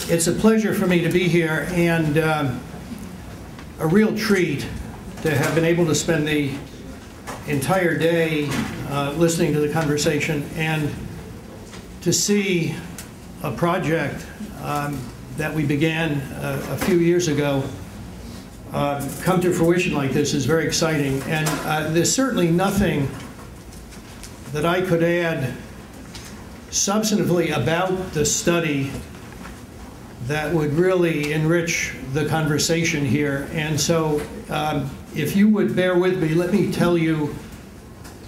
It's a pleasure for me to be here, and a real treat to have been able to spend the entire day listening to the conversation and to see a project that we began a few years ago come to fruition like this is very exciting. And there's certainly nothing that I could add substantively about the study that would really enrich the conversation here. And so if you would bear with me, let me tell you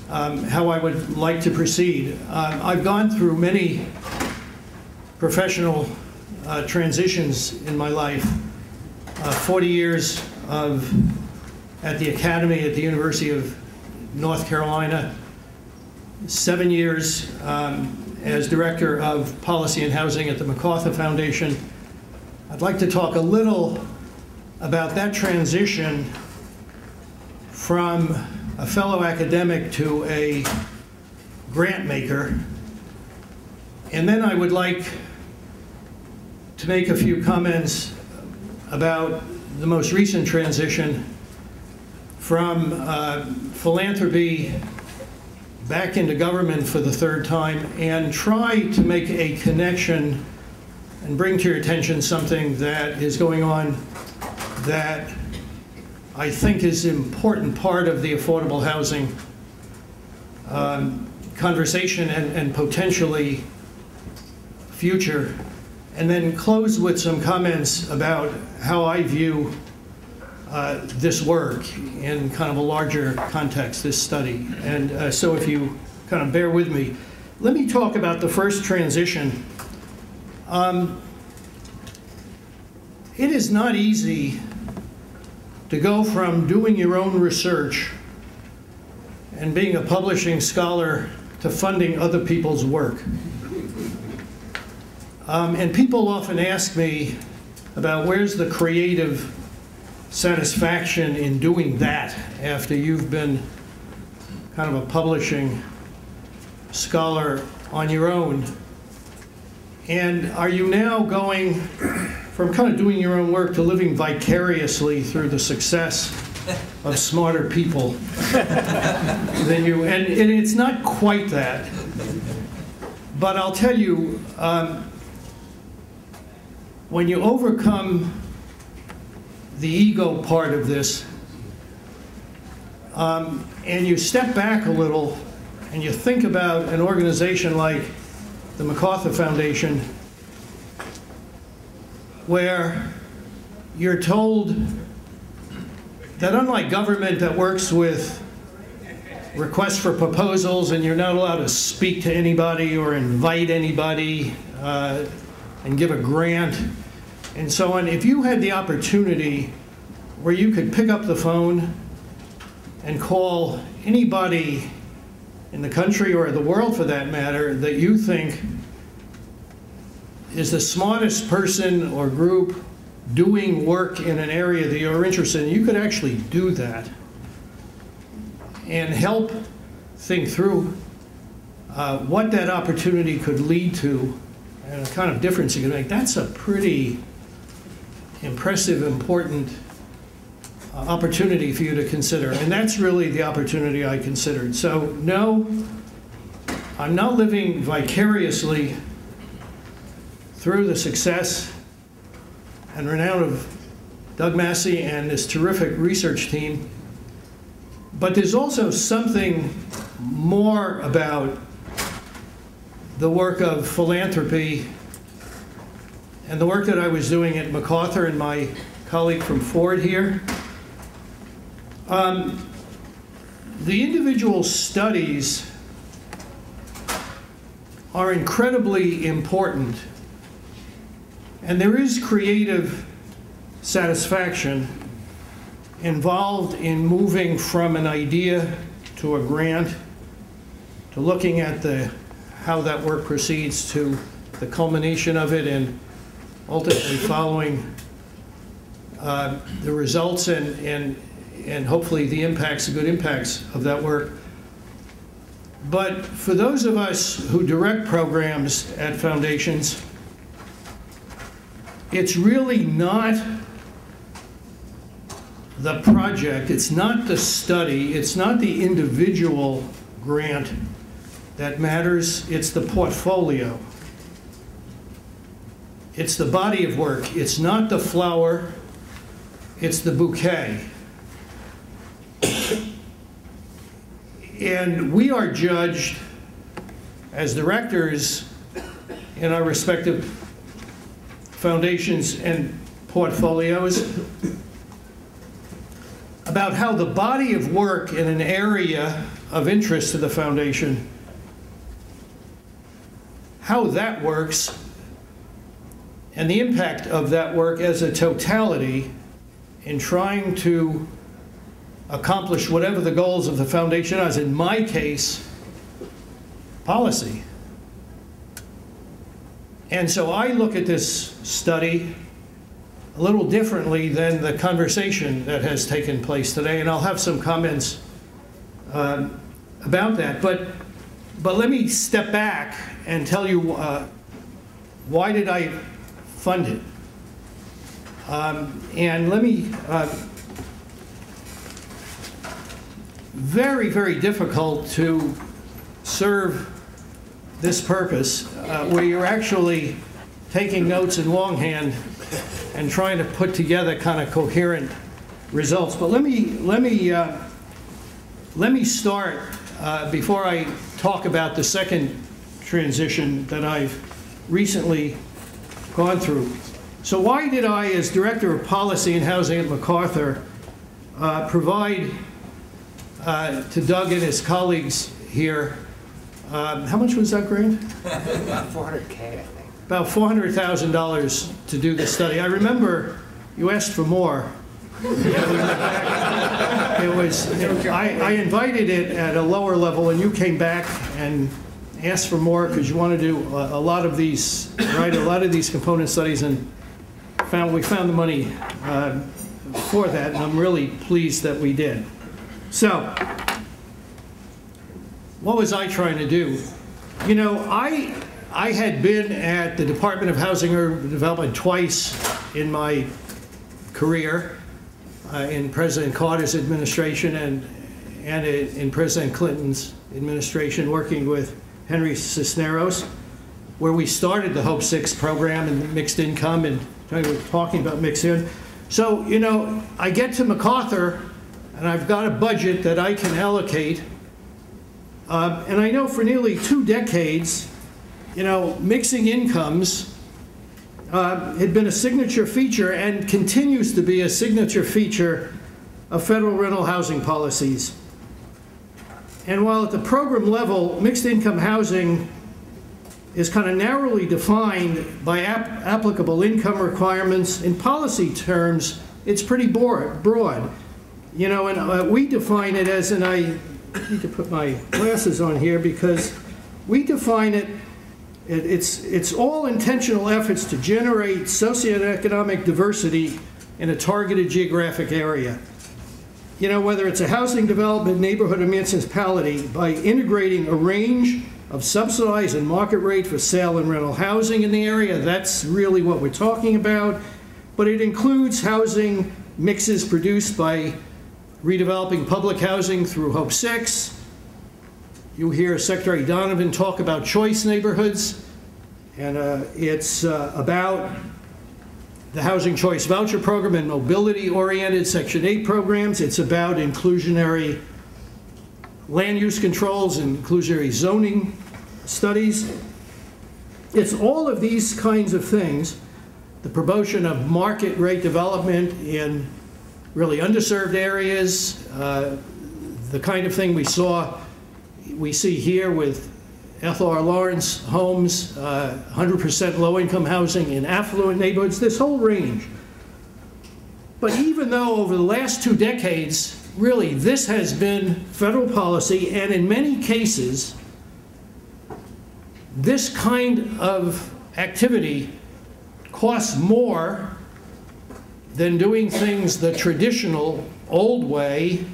how I would like to proceed. I've gone through many professional transitions in my life. 40 years at the Academy at the University of North Carolina, 7 years as Director of Policy and Housing at the MacArthur Foundation. I'd like to talk a little about that transition from a fellow academic to a grant maker. And then I would like to make a few comments about the most recent transition from philanthropy back into government for the third time, and try to make a connection and bring to your attention something that is going on that I think is an important part of the affordable housing conversation and potentially future, and then close with some comments about how I view this work in kind of a larger context, this study. And so if you kind of bear with me, let me talk about the first transition. It is not easy to go from doing your own research and being a publishing scholar to funding other people's work. And people often ask me about where's the creative satisfaction in doing that after you've been kind of a publishing scholar on your own. And are you now going from kind of doing your own work to living vicariously through the success of smarter people than you? And it's not quite that. But I'll tell you, when you overcome the ego part of this, and you step back a little and you think about an organization like the MacArthur Foundation, where you're told that unlike government that works with requests for proposals and you're not allowed to speak to anybody or invite anybody and give a grant and so on, if you had the opportunity where you could pick up the phone and call anybody in the country or the world for that matter that you think is the smartest person or group doing work in an area that you're interested in, you could actually do that. and help think through what that opportunity could lead to and the kind of difference it could make. That's a pretty impressive, important opportunity for you to consider. And that's really the opportunity I considered. So no, I'm not living vicariously through the success and renown of Doug Massey and this terrific research team, but there's also something more about the work of philanthropy and the work that I was doing at MacArthur and my colleague from Ford here. The individual studies are incredibly important, and there is creative satisfaction involved in moving from an idea to a grant, to looking at how that work proceeds, to the culmination of it, and ultimately following the results and hopefully the impacts, the good impacts of that work. But for those of us who direct programs at foundations, it's really not the project, it's not the study, it's not the individual grant that matters, it's the portfolio. It's the body of work. It's not the flower, it's the bouquet. And we are judged as directors in our respective foundations and portfolios about how the body of work in an area of interest to the foundation, how that works, and the impact of that work as a totality in trying to accomplish whatever the goals of the foundation is. In my case, policy. And so I look at this study a little differently than the conversation that has taken place today, and I'll have some comments about that. But let me step back and tell you why did I fund it. And let me, very, very difficult to serve this purpose where you're actually taking notes in longhand and trying to put together kind of coherent results. But let me start before I talk about the second transition that I've recently gone through. So why did I, as Director of Policy and Housing at MacArthur, provide to Doug and his colleagues here, how much was that grant? About $400K, I think. About $400,000 to do the study. I remember you asked for more. I invited it at a lower level, and you came back and asked for more because you want to do a lot of these, right? A lot of these component studies, and we found the money for that, and I'm really pleased that we did. So, what was I trying to do? You know, I had been at the Department of Housing and Urban Development twice in my career, in President Carter's administration and in President Clinton's administration, working with Henry Cisneros, where we started the Hope 6 program and mixed income, and talking about mixed income. So, you know, I get to MacArthur, and I've got a budget that I can allocate. And I know for nearly 2 decades, you know, mixing incomes had been a signature feature and continues to be a signature feature of federal rental housing policies. And while at the program level, mixed income housing is kind of narrowly defined by applicable income requirements, in policy terms, it's pretty broad. You know, and we define it as, and I need to put my glasses on here because we define it, it's all intentional efforts to generate socioeconomic diversity in a targeted geographic area. you know, whether it's a housing development, neighborhood, or municipality, by integrating a range of subsidized and market rate for sale and rental housing in the area, that's really what we're talking about. But it includes housing mixes produced by redeveloping public housing through Hope 6. You hear Secretary Donovan talk about choice neighborhoods, and it's about the Housing Choice Voucher Program and mobility-oriented Section 8 programs. It's about inclusionary land use controls and inclusionary zoning studies. It's all of these kinds of things, the promotion of market rate development in really underserved areas, the kind of thing we see here with Ethel R. Lawrence homes, 100% low-income housing in affluent neighborhoods, this whole range. But even though over the last 2 decades, really, this has been federal policy, and in many cases, this kind of activity costs more than doing things the traditional, old way.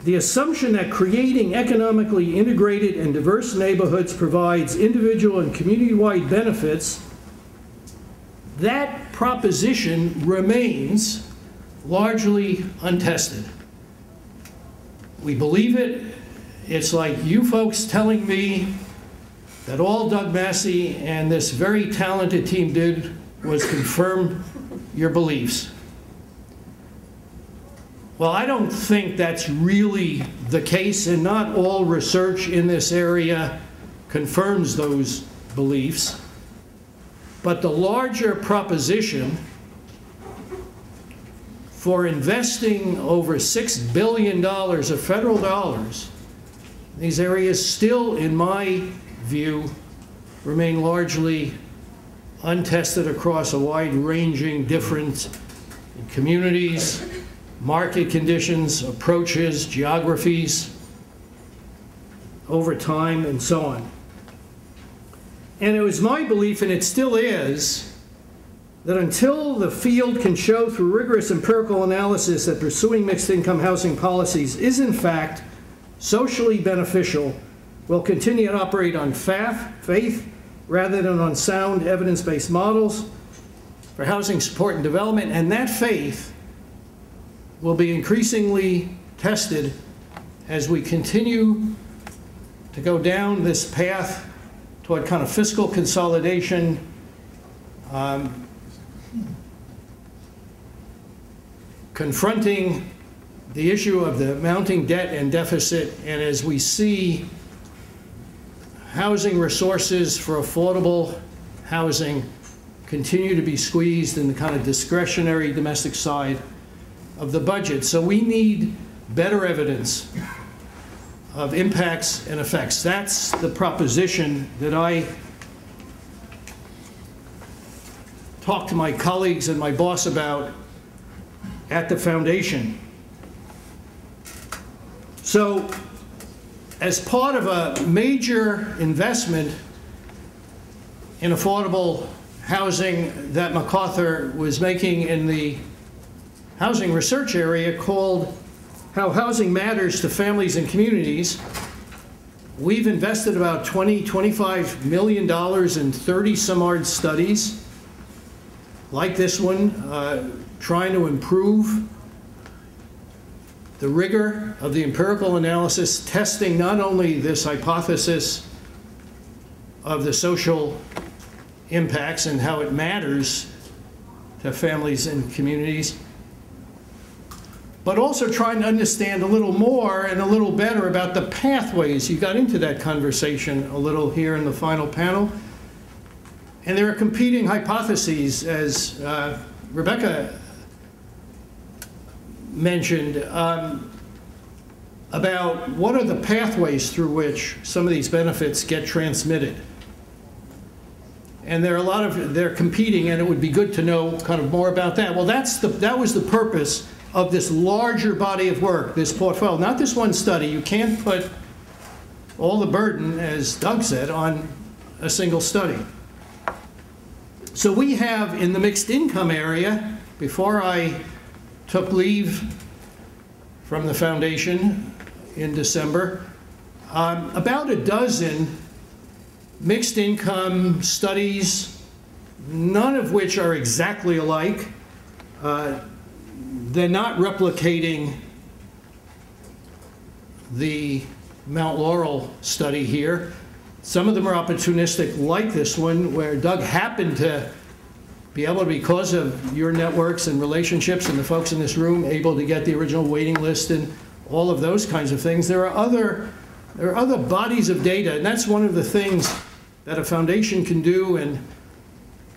The assumption that creating economically integrated and diverse neighborhoods provides individual and community-wide benefits, that proposition remains largely untested. We believe it. It's like you folks telling me that all Doug Massey and this very talented team did was confirm your beliefs. Well, I don't think that's really the case, and not all research in this area confirms those beliefs. But the larger proposition for investing over $6 billion of federal dollars, these areas still, in my view, remain largely untested across a wide-ranging different communities, market conditions, approaches, geographies, over time, and so on. And it was my belief, and it still is, that until the field can show through rigorous empirical analysis that pursuing mixed-income housing policies is in fact socially beneficial, we'll continue to operate on faith rather than on sound evidence-based models for housing support and development, and that faith will be increasingly tested as we continue to go down this path toward kind of fiscal consolidation, confronting the issue of the mounting debt and deficit, and as we see housing resources for affordable housing continue to be squeezed in the kind of discretionary domestic side of the budget. So we need better evidence of impacts and effects. That's the proposition that I talked to my colleagues and my boss about at the foundation. So as part of a major investment in affordable housing that MacArthur was making in the housing research area called How Housing Matters to Families and Communities, we've invested about $25 million in 30 some odd studies like this one, trying to improve the rigor of the empirical analysis, testing not only this hypothesis of the social impacts and how it matters to families and communities, but also trying to understand a little more and a little better about the pathways. You got into that conversation a little here in the final panel. And there are competing hypotheses, as Rebecca mentioned, about what are the pathways through which some of these benefits get transmitted. And there are they're competing, and it would be good to know kind of more about that. Well, that was the purpose of this larger body of work, this portfolio. Not this one study. You can't put all the burden, as Doug said, on a single study. So we have, in the mixed income area, before I took leave from the foundation in December. About a dozen mixed income studies, none of which are exactly alike. They're not replicating the Mount Laurel study here. Some of them are opportunistic, like this one, where Doug happened to be able to, because of your networks and relationships and the folks in this room, able to get the original waiting list and all of those kinds of things. There are other bodies of data, and that's one of the things that a foundation can do.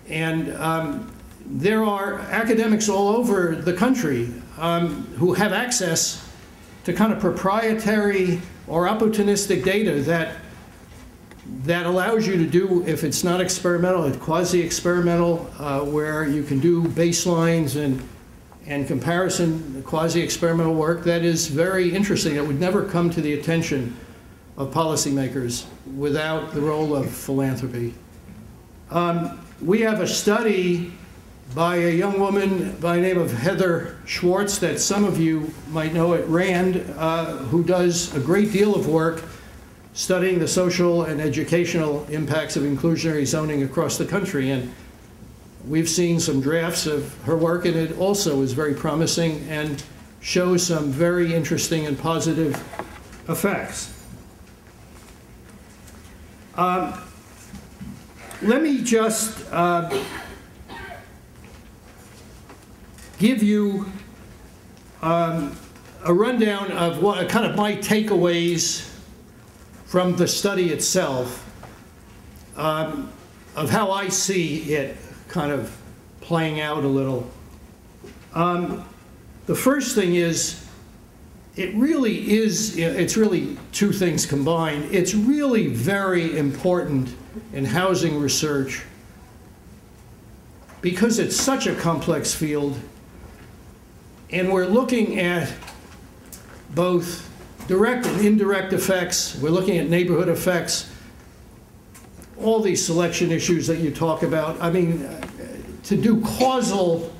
And there are academics all over the country who have access to kind of proprietary or opportunistic data that allows you to do, if it's not experimental, it's quasi-experimental, where you can do baselines and comparison, quasi-experimental work that is very interesting. It would never come to the attention of policymakers without the role of philanthropy. We have a study by a young woman by the name of Heather Schwartz that some of you might know at RAND, who does a great deal of work studying the social and educational impacts of inclusionary zoning across the country. And we've seen some drafts of her work, and it also is very promising and shows some very interesting and positive effects. Let me just give you a rundown of what kind of my takeaways from the study itself, of how I see it kind of playing out a little. The first thing is, it's really two things combined. It's really very important in housing research because it's such a complex field, and we're looking at both direct and indirect effects. We're looking at neighborhood effects, all these selection issues that you talk about. I mean, to do causal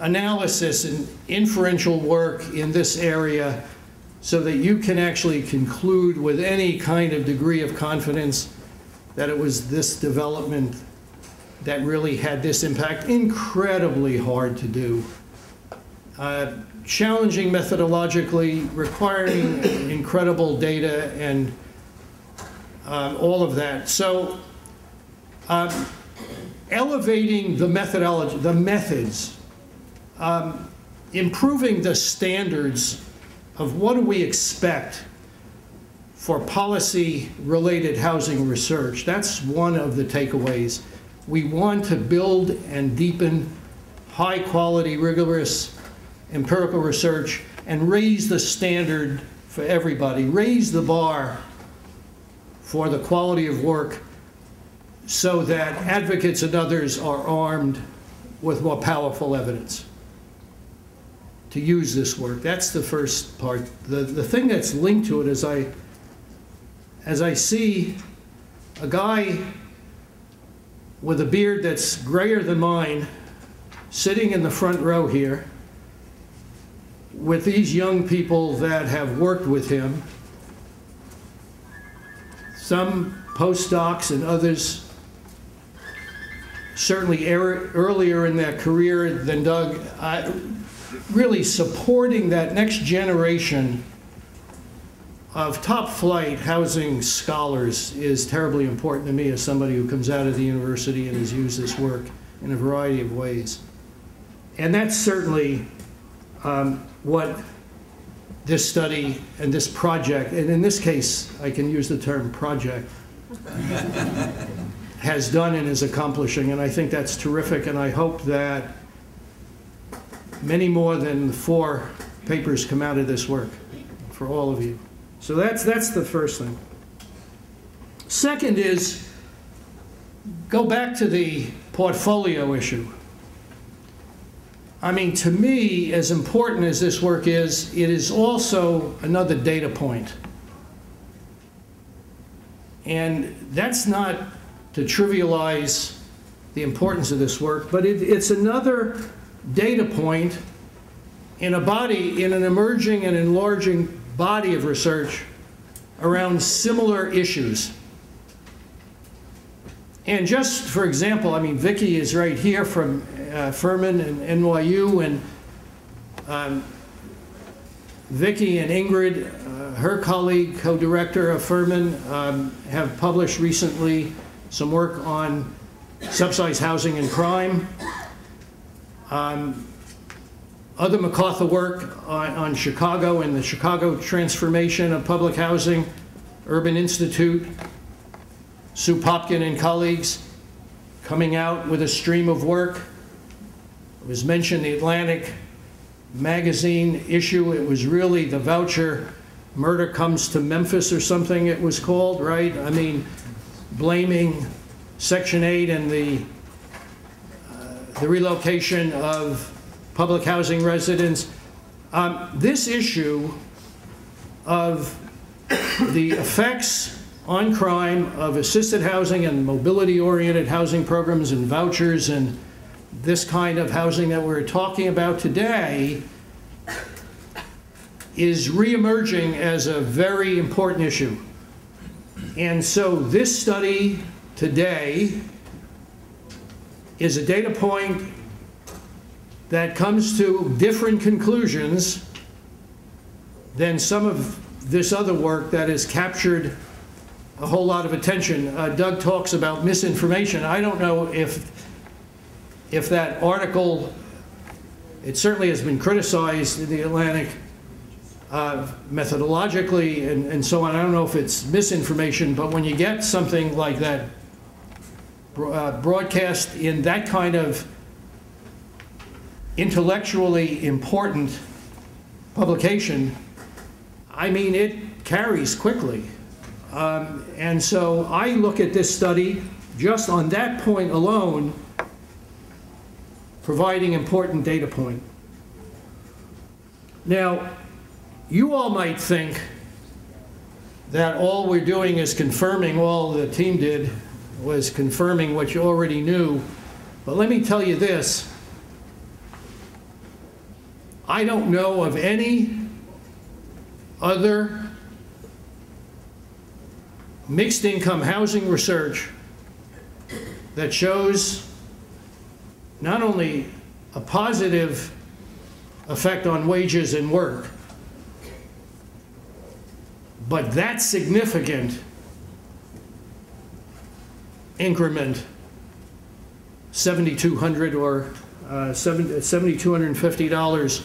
analysis and inferential work in this area so that you can actually conclude with any kind of degree of confidence that it was this development that really had this impact, incredibly hard to do. Challenging methodologically, requiring incredible data and all of that. So elevating the methodology, the methods, improving the standards of what do we expect for policy-related housing research. That's one of the takeaways. We want to build and deepen high-quality, rigorous empirical research and raise the standard for everybody, raise the bar for the quality of work so that advocates and others are armed with more powerful evidence to use this work. That's the first part. The thing that's linked to it is as I see a guy with a beard that's grayer than mine sitting in the front row here with these young people that have worked with him, some postdocs and others certainly earlier in their career than Doug, really supporting that next generation of top flight housing scholars is terribly important to me as somebody who comes out of the university and has used this work in a variety of ways. And that's certainly what this study and this project, and in this case, I can use the term project, has done and is accomplishing, and I think that's terrific, and I hope that many more than 4 papers come out of this work for all of you. So that's the first thing. Second is, go back to the portfolio issue. I mean, to me, as important as this work is, it is also another data point. And that's not to trivialize the importance of this work, but it's another data point in an emerging and enlarging body of research around similar issues. And just for example, I mean, Vicki is right here from Furman and NYU, and Vicki and Ingrid, her colleague, co-director of Furman, have published recently some work on subsidized housing and crime. Other MacArthur work on Chicago and the Chicago transformation of public housing, Urban Institute, Sue Popkin and colleagues coming out with a stream of work. It was mentioned the Atlantic magazine issue. It was really the voucher murder comes to Memphis or something it was called, right? I mean, blaming Section 8 and the relocation of public housing residents. This issue of the effects on crime of assisted housing and mobility-oriented housing programs and vouchers and this kind of housing that we're talking about today is reemerging as a very important issue. And so this study today is a data point that comes to different conclusions than some of this other work that has captured a whole lot of attention. Doug talks about misinformation. I don't know if that article, it certainly has been criticized in the Atlantic methodologically and so on. I don't know if it's misinformation, but when you get something like that broadcast in that kind of intellectually important publication, I mean, it carries quickly. And so I look at this study just on that point alone, providing important data point. Now, you all might think that all we're doing is confirming, all the team did was confirming what you already knew. But let me tell you this. I don't know of any other mixed income housing research that shows not only a positive effect on wages and work, but that significant increment, $7,200 or $7,250.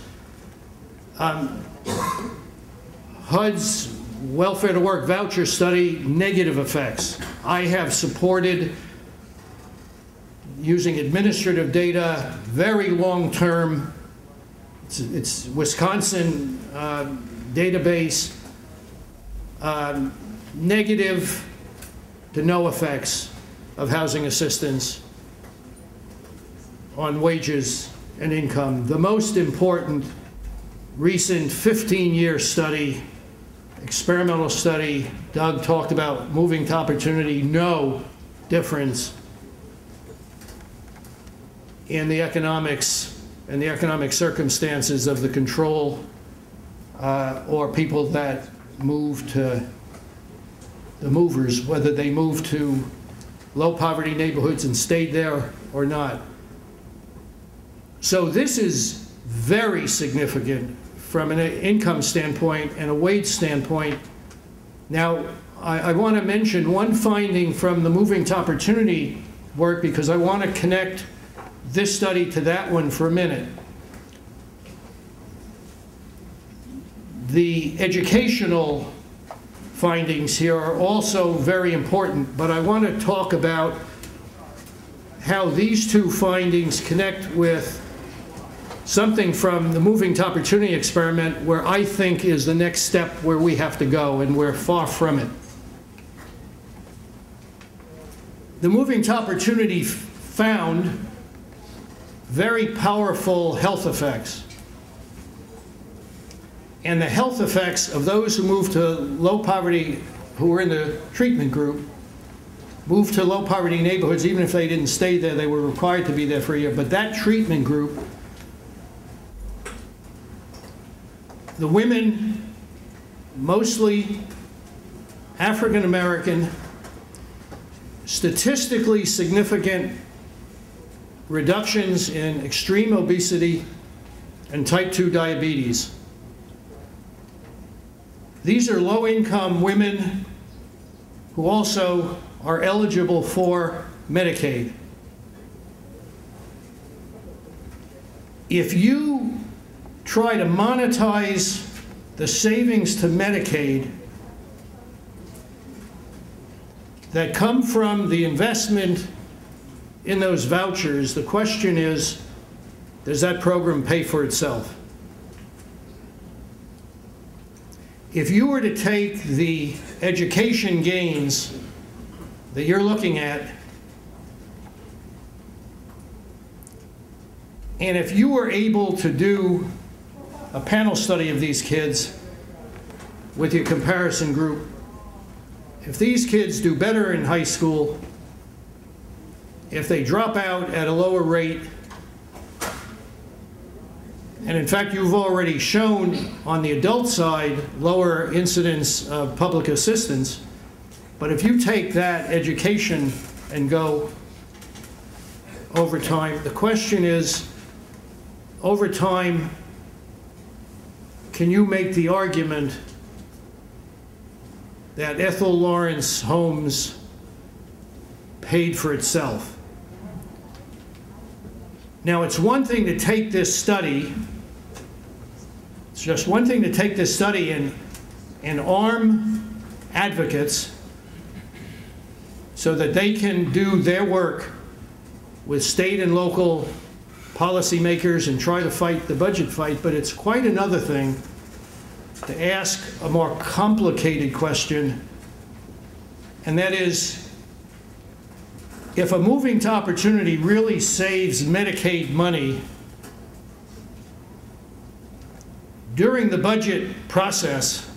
HUD's welfare to work voucher study, negative effects. I have supported using administrative data, very long-term, it's Wisconsin database, negative to no effects of housing assistance on wages and income. The most important recent 15-year study, experimental study, Doug talked about moving to opportunity, no difference in the economics and the economic circumstances of the control or people that move to the movers, whether they move to low poverty neighborhoods and stayed there or not. So this is very significant from an income standpoint and a wage standpoint. Now, I want to mention one finding from the moving to opportunity work because I want to connect this study to that one for a minute. The educational findings here are also very important, but I want to talk about how these two findings connect with something from the moving to opportunity experiment where I think is the next step where we have to go, and we're far from it. The moving to opportunity found very powerful health effects. And the health effects of those who moved to low poverty, who were in the treatment group, moved to low poverty neighborhoods, even if they didn't stay there, they were required to be there for a year. But that treatment group the women, mostly African American, statistically significant reductions in extreme obesity and type 2 diabetes. These are low-income women who also are eligible for Medicaid. If you try to monetize the savings to Medicaid that come from the investment in those vouchers, the question is, does that program pay for itself? If you were to take the education gains that you're looking at, and if you were able to do a panel study of these kids with your comparison group, if these kids do better in high school, if they drop out at a lower rate, and in fact you've already shown on the adult side lower incidence of public assistance, but if you take that education and go over time, the question is, over time, can you make the argument that Ethel Lawrence Holmes paid for itself? Now, it's one thing to take this study, it's just one thing to take this study and arm advocates so that they can do their work with state and local policymakers and try to fight the budget fight, but it's quite another thing to ask a more complicated question, and that is, if a moving to opportunity really saves Medicaid money, during the budget process,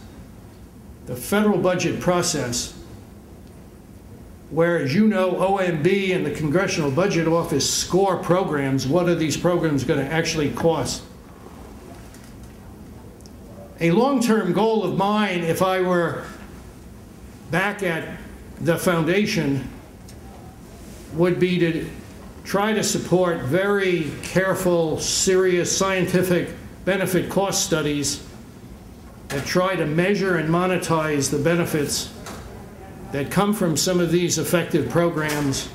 the federal budget process, where, as you know, OMB and the Congressional Budget Office score programs, what are these programs going to actually cost? A long-term goal of mine, if I were back at the foundation, would be to try to support very careful, serious, scientific benefit cost studies that try to measure and monetize the benefits that come from some of these effective programs,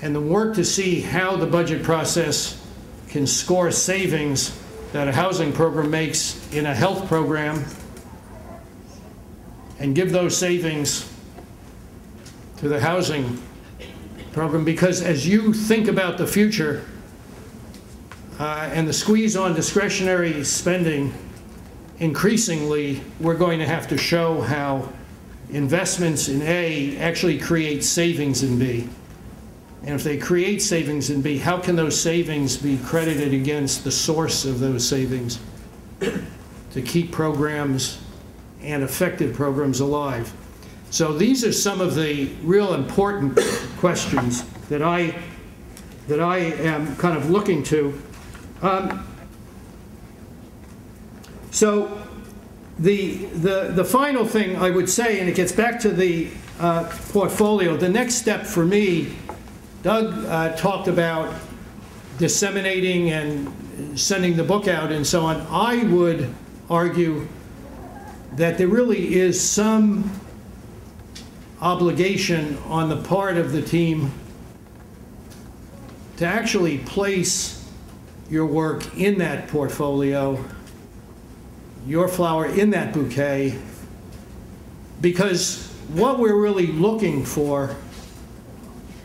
and the work to see how the budget process can score savings that a housing program makes in a health program and give those savings to the housing program. Because as you think about the future and the squeeze on discretionary spending, increasingly we're going to have to show how investments in A actually create savings in B. And if they create savings in B, how can those savings be credited against the source of those savings to keep programs and effective programs alive? So these are some of the real important questions that I am kind of looking to. So the final thing I would say, and it gets back to the portfolio, the next step for me, Doug talked about disseminating and sending the book out and so on. I would argue that there really is some obligation on the part of the team to actually place your work in that portfolio, your flower in that bouquet, because what we're really looking for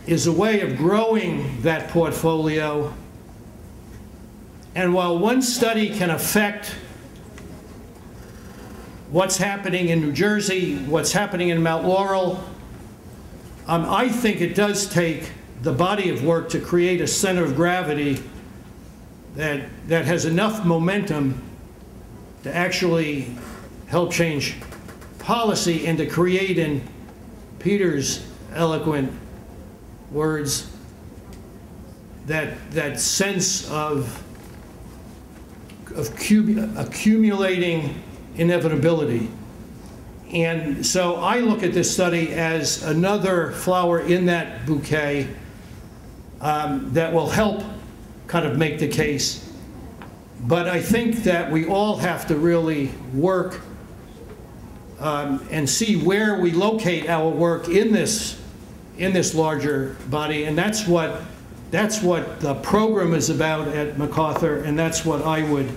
is a way of growing that portfolio. And while one study can affect what's happening in New Jersey, what's happening in Mount Laurel, I think it does take the body of work to create a center of gravity that has enough momentum to actually help change policy and to create, in Peter's eloquent words, that sense of accumulating inevitability. And so I look at this study as another flower in that bouquet that will help kind of make the case. But I think that we all have to really work and see where we locate our work in this larger body, and that's what the program is about at MacArthur, and that's what I would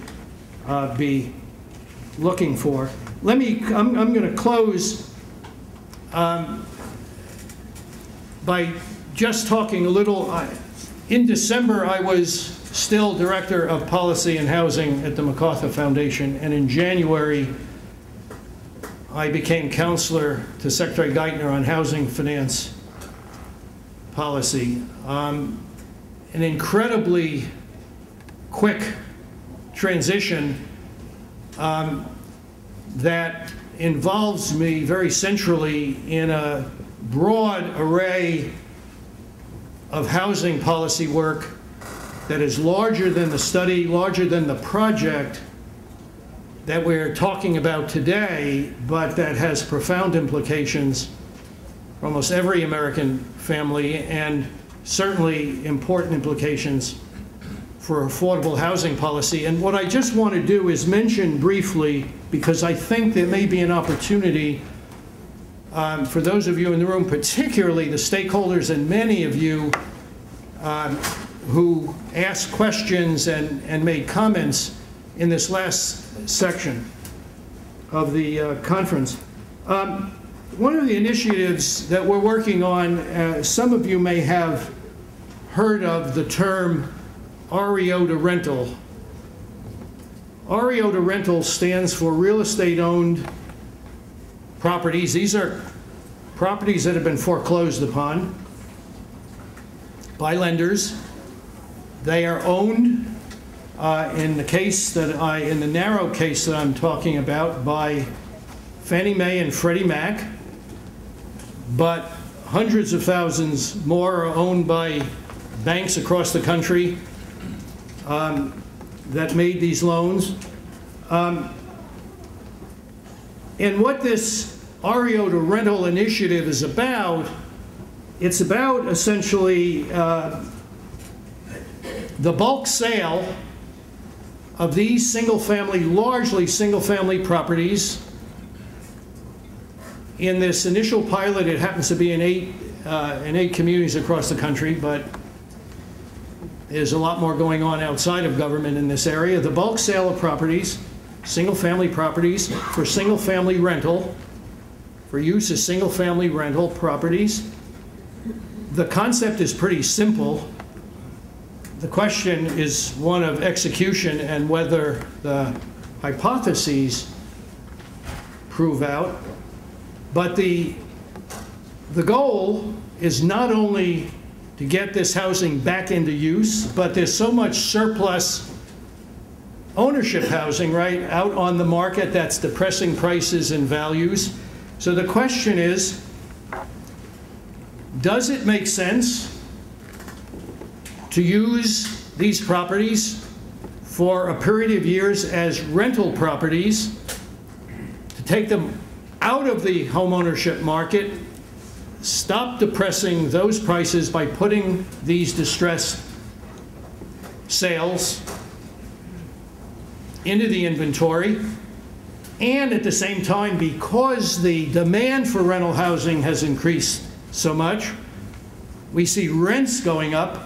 be looking for. I'm going to close by just talking a little. In December, I was still Director of Policy and Housing at the MacArthur Foundation, and in January, I became counselor to Secretary Geithner on housing finance policy. An incredibly quick transition that involves me very centrally in a broad array of housing policy work that is larger than the study, larger than the project that we're talking about today, but that has profound implications for almost every American family, and certainly important implications for affordable housing policy. And what I just want to do is mention briefly, because I think there may be an opportunity for those of you in the room, particularly the stakeholders and many of you who asked questions and made comments in this last section of the conference. One of the initiatives that we're working on, some of you may have heard of the term REO to rental. REO to rental stands for real estate owned properties. These are properties that have been foreclosed upon by lenders. They are owned in the narrow case that I'm talking about, by Fannie Mae and Freddie Mac, but hundreds of thousands more are owned by banks across the country that made these loans. And what this REO to rental initiative is about, it's about essentially the bulk sale of these largely single-family properties. In this initial pilot, it happens to be in eight communities across the country, but there's a lot more going on outside of government in this area. The bulk sale of properties, single-family properties for single-family rental, for use as single-family rental properties. The concept is pretty simple. The question is one of execution and whether the hypotheses prove out. But the goal is not only to get this housing back into use, but there's so much surplus ownership housing right out on the market that's depressing prices and values. So the question is, does it make sense to use these properties for a period of years as rental properties, to take them out of the homeownership market, stop depressing those prices by putting these distressed sales into the inventory, and at the same time, because the demand for rental housing has increased so much, we see rents going up.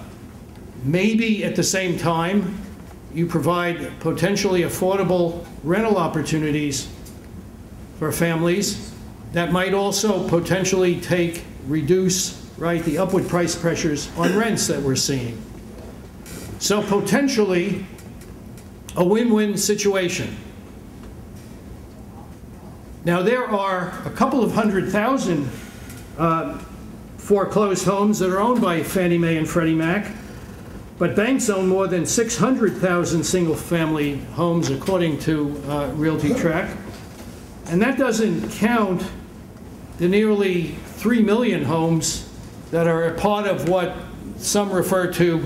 Maybe at the same time, you provide potentially affordable rental opportunities for families that might also potentially reduce the upward price pressures on rents that we're seeing. So potentially a win-win situation. Now there are a couple of 100,000 foreclosed homes that are owned by Fannie Mae and Freddie Mac, but banks own more than 600,000 single-family homes according to Realty Track. And that doesn't count the nearly 3 million homes that are a part of what some refer to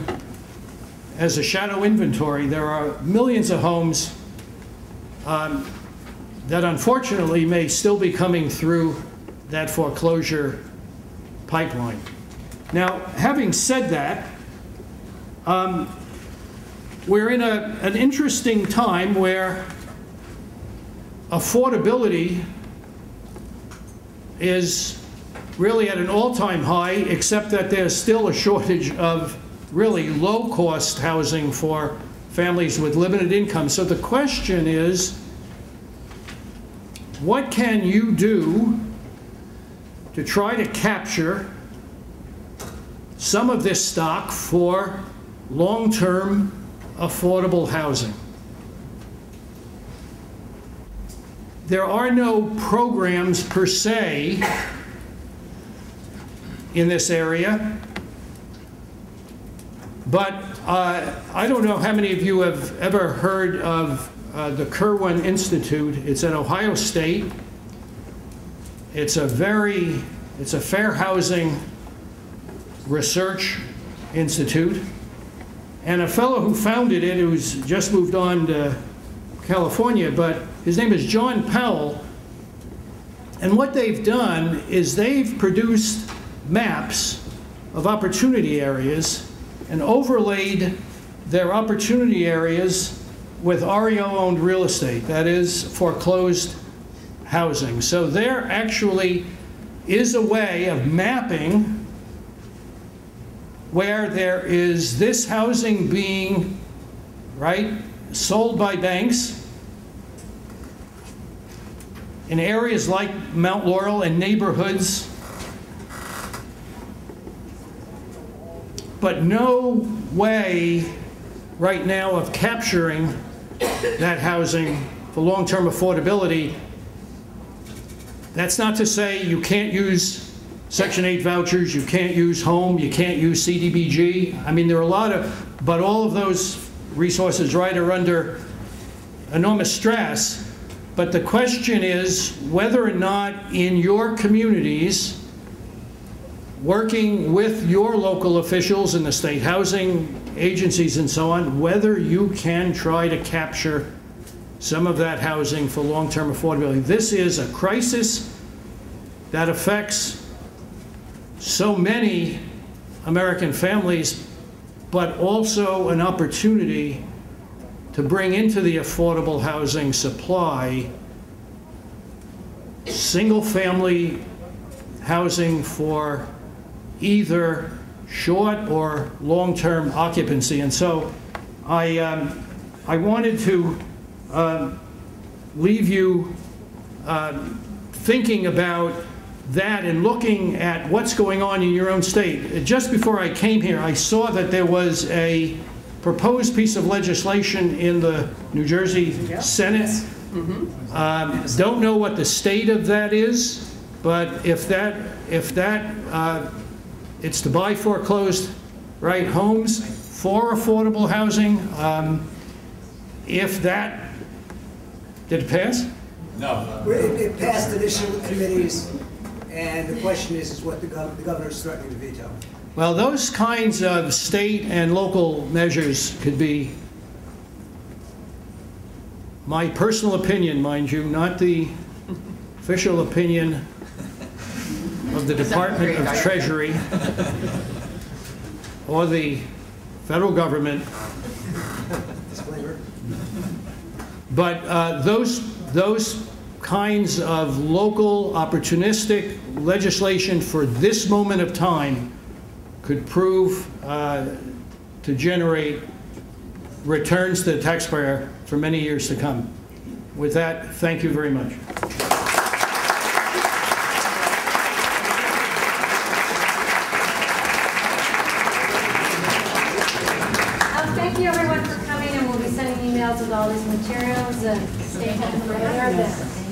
as a shadow inventory. There are millions of homes that unfortunately may still be coming through that foreclosure pipeline. Now, having said that, we're in an interesting time where affordability is really at an all-time high, except that there's still a shortage of really low-cost housing for families with limited income. So the question is, what can you do to try to capture some of this stock for long-term affordable housing? There are no programs per se in this area, but I don't know how many of you have ever heard of the Kirwan Institute. It's at Ohio State. It's a fair housing research institute, and a fellow who founded it, who's just moved on to California, but his name is John Powell. And what they've done is they've produced maps of opportunity areas and overlaid their opportunity areas with REO-owned real estate, that is, foreclosed housing. So there actually is a way of mapping where there is this housing being, sold by banks in areas like Mount Laurel and neighborhoods, but no way right now of capturing that housing for long-term affordability. That's not to say you can't use Section 8 vouchers, you can't use home, you can't use CDBG. I mean, there are a lot of, but all of those resources, are under enormous stress. But the question is whether or not in your communities, working with your local officials and the state housing agencies and so on, whether you can try to capture some of that housing for long-term affordability. This is a crisis that affects so many American families, but also an opportunity to bring into the affordable housing supply single-family housing for either short or long-term occupancy. And so I wanted to leave you thinking about that and looking at what's going on in your own state. Just before I came here, I saw that there was a proposed piece of legislation in the New Jersey Senate. Don't know what the state of that is, but if it's to buy foreclosed homes for affordable housing. If that, did it pass? No. It passed initial committees, and the question is what the governor's threatening to veto. Well, those kinds of state and local measures could be, my personal opinion, mind you, not the official opinion of the Department of Treasury or the federal government. But those kinds of local opportunistic legislation for this moment of time could prove to generate returns to the taxpayer for many years to come. With that, thank you very much. Thank you everyone for coming, and we'll be sending emails with all these materials and stay tuned for later.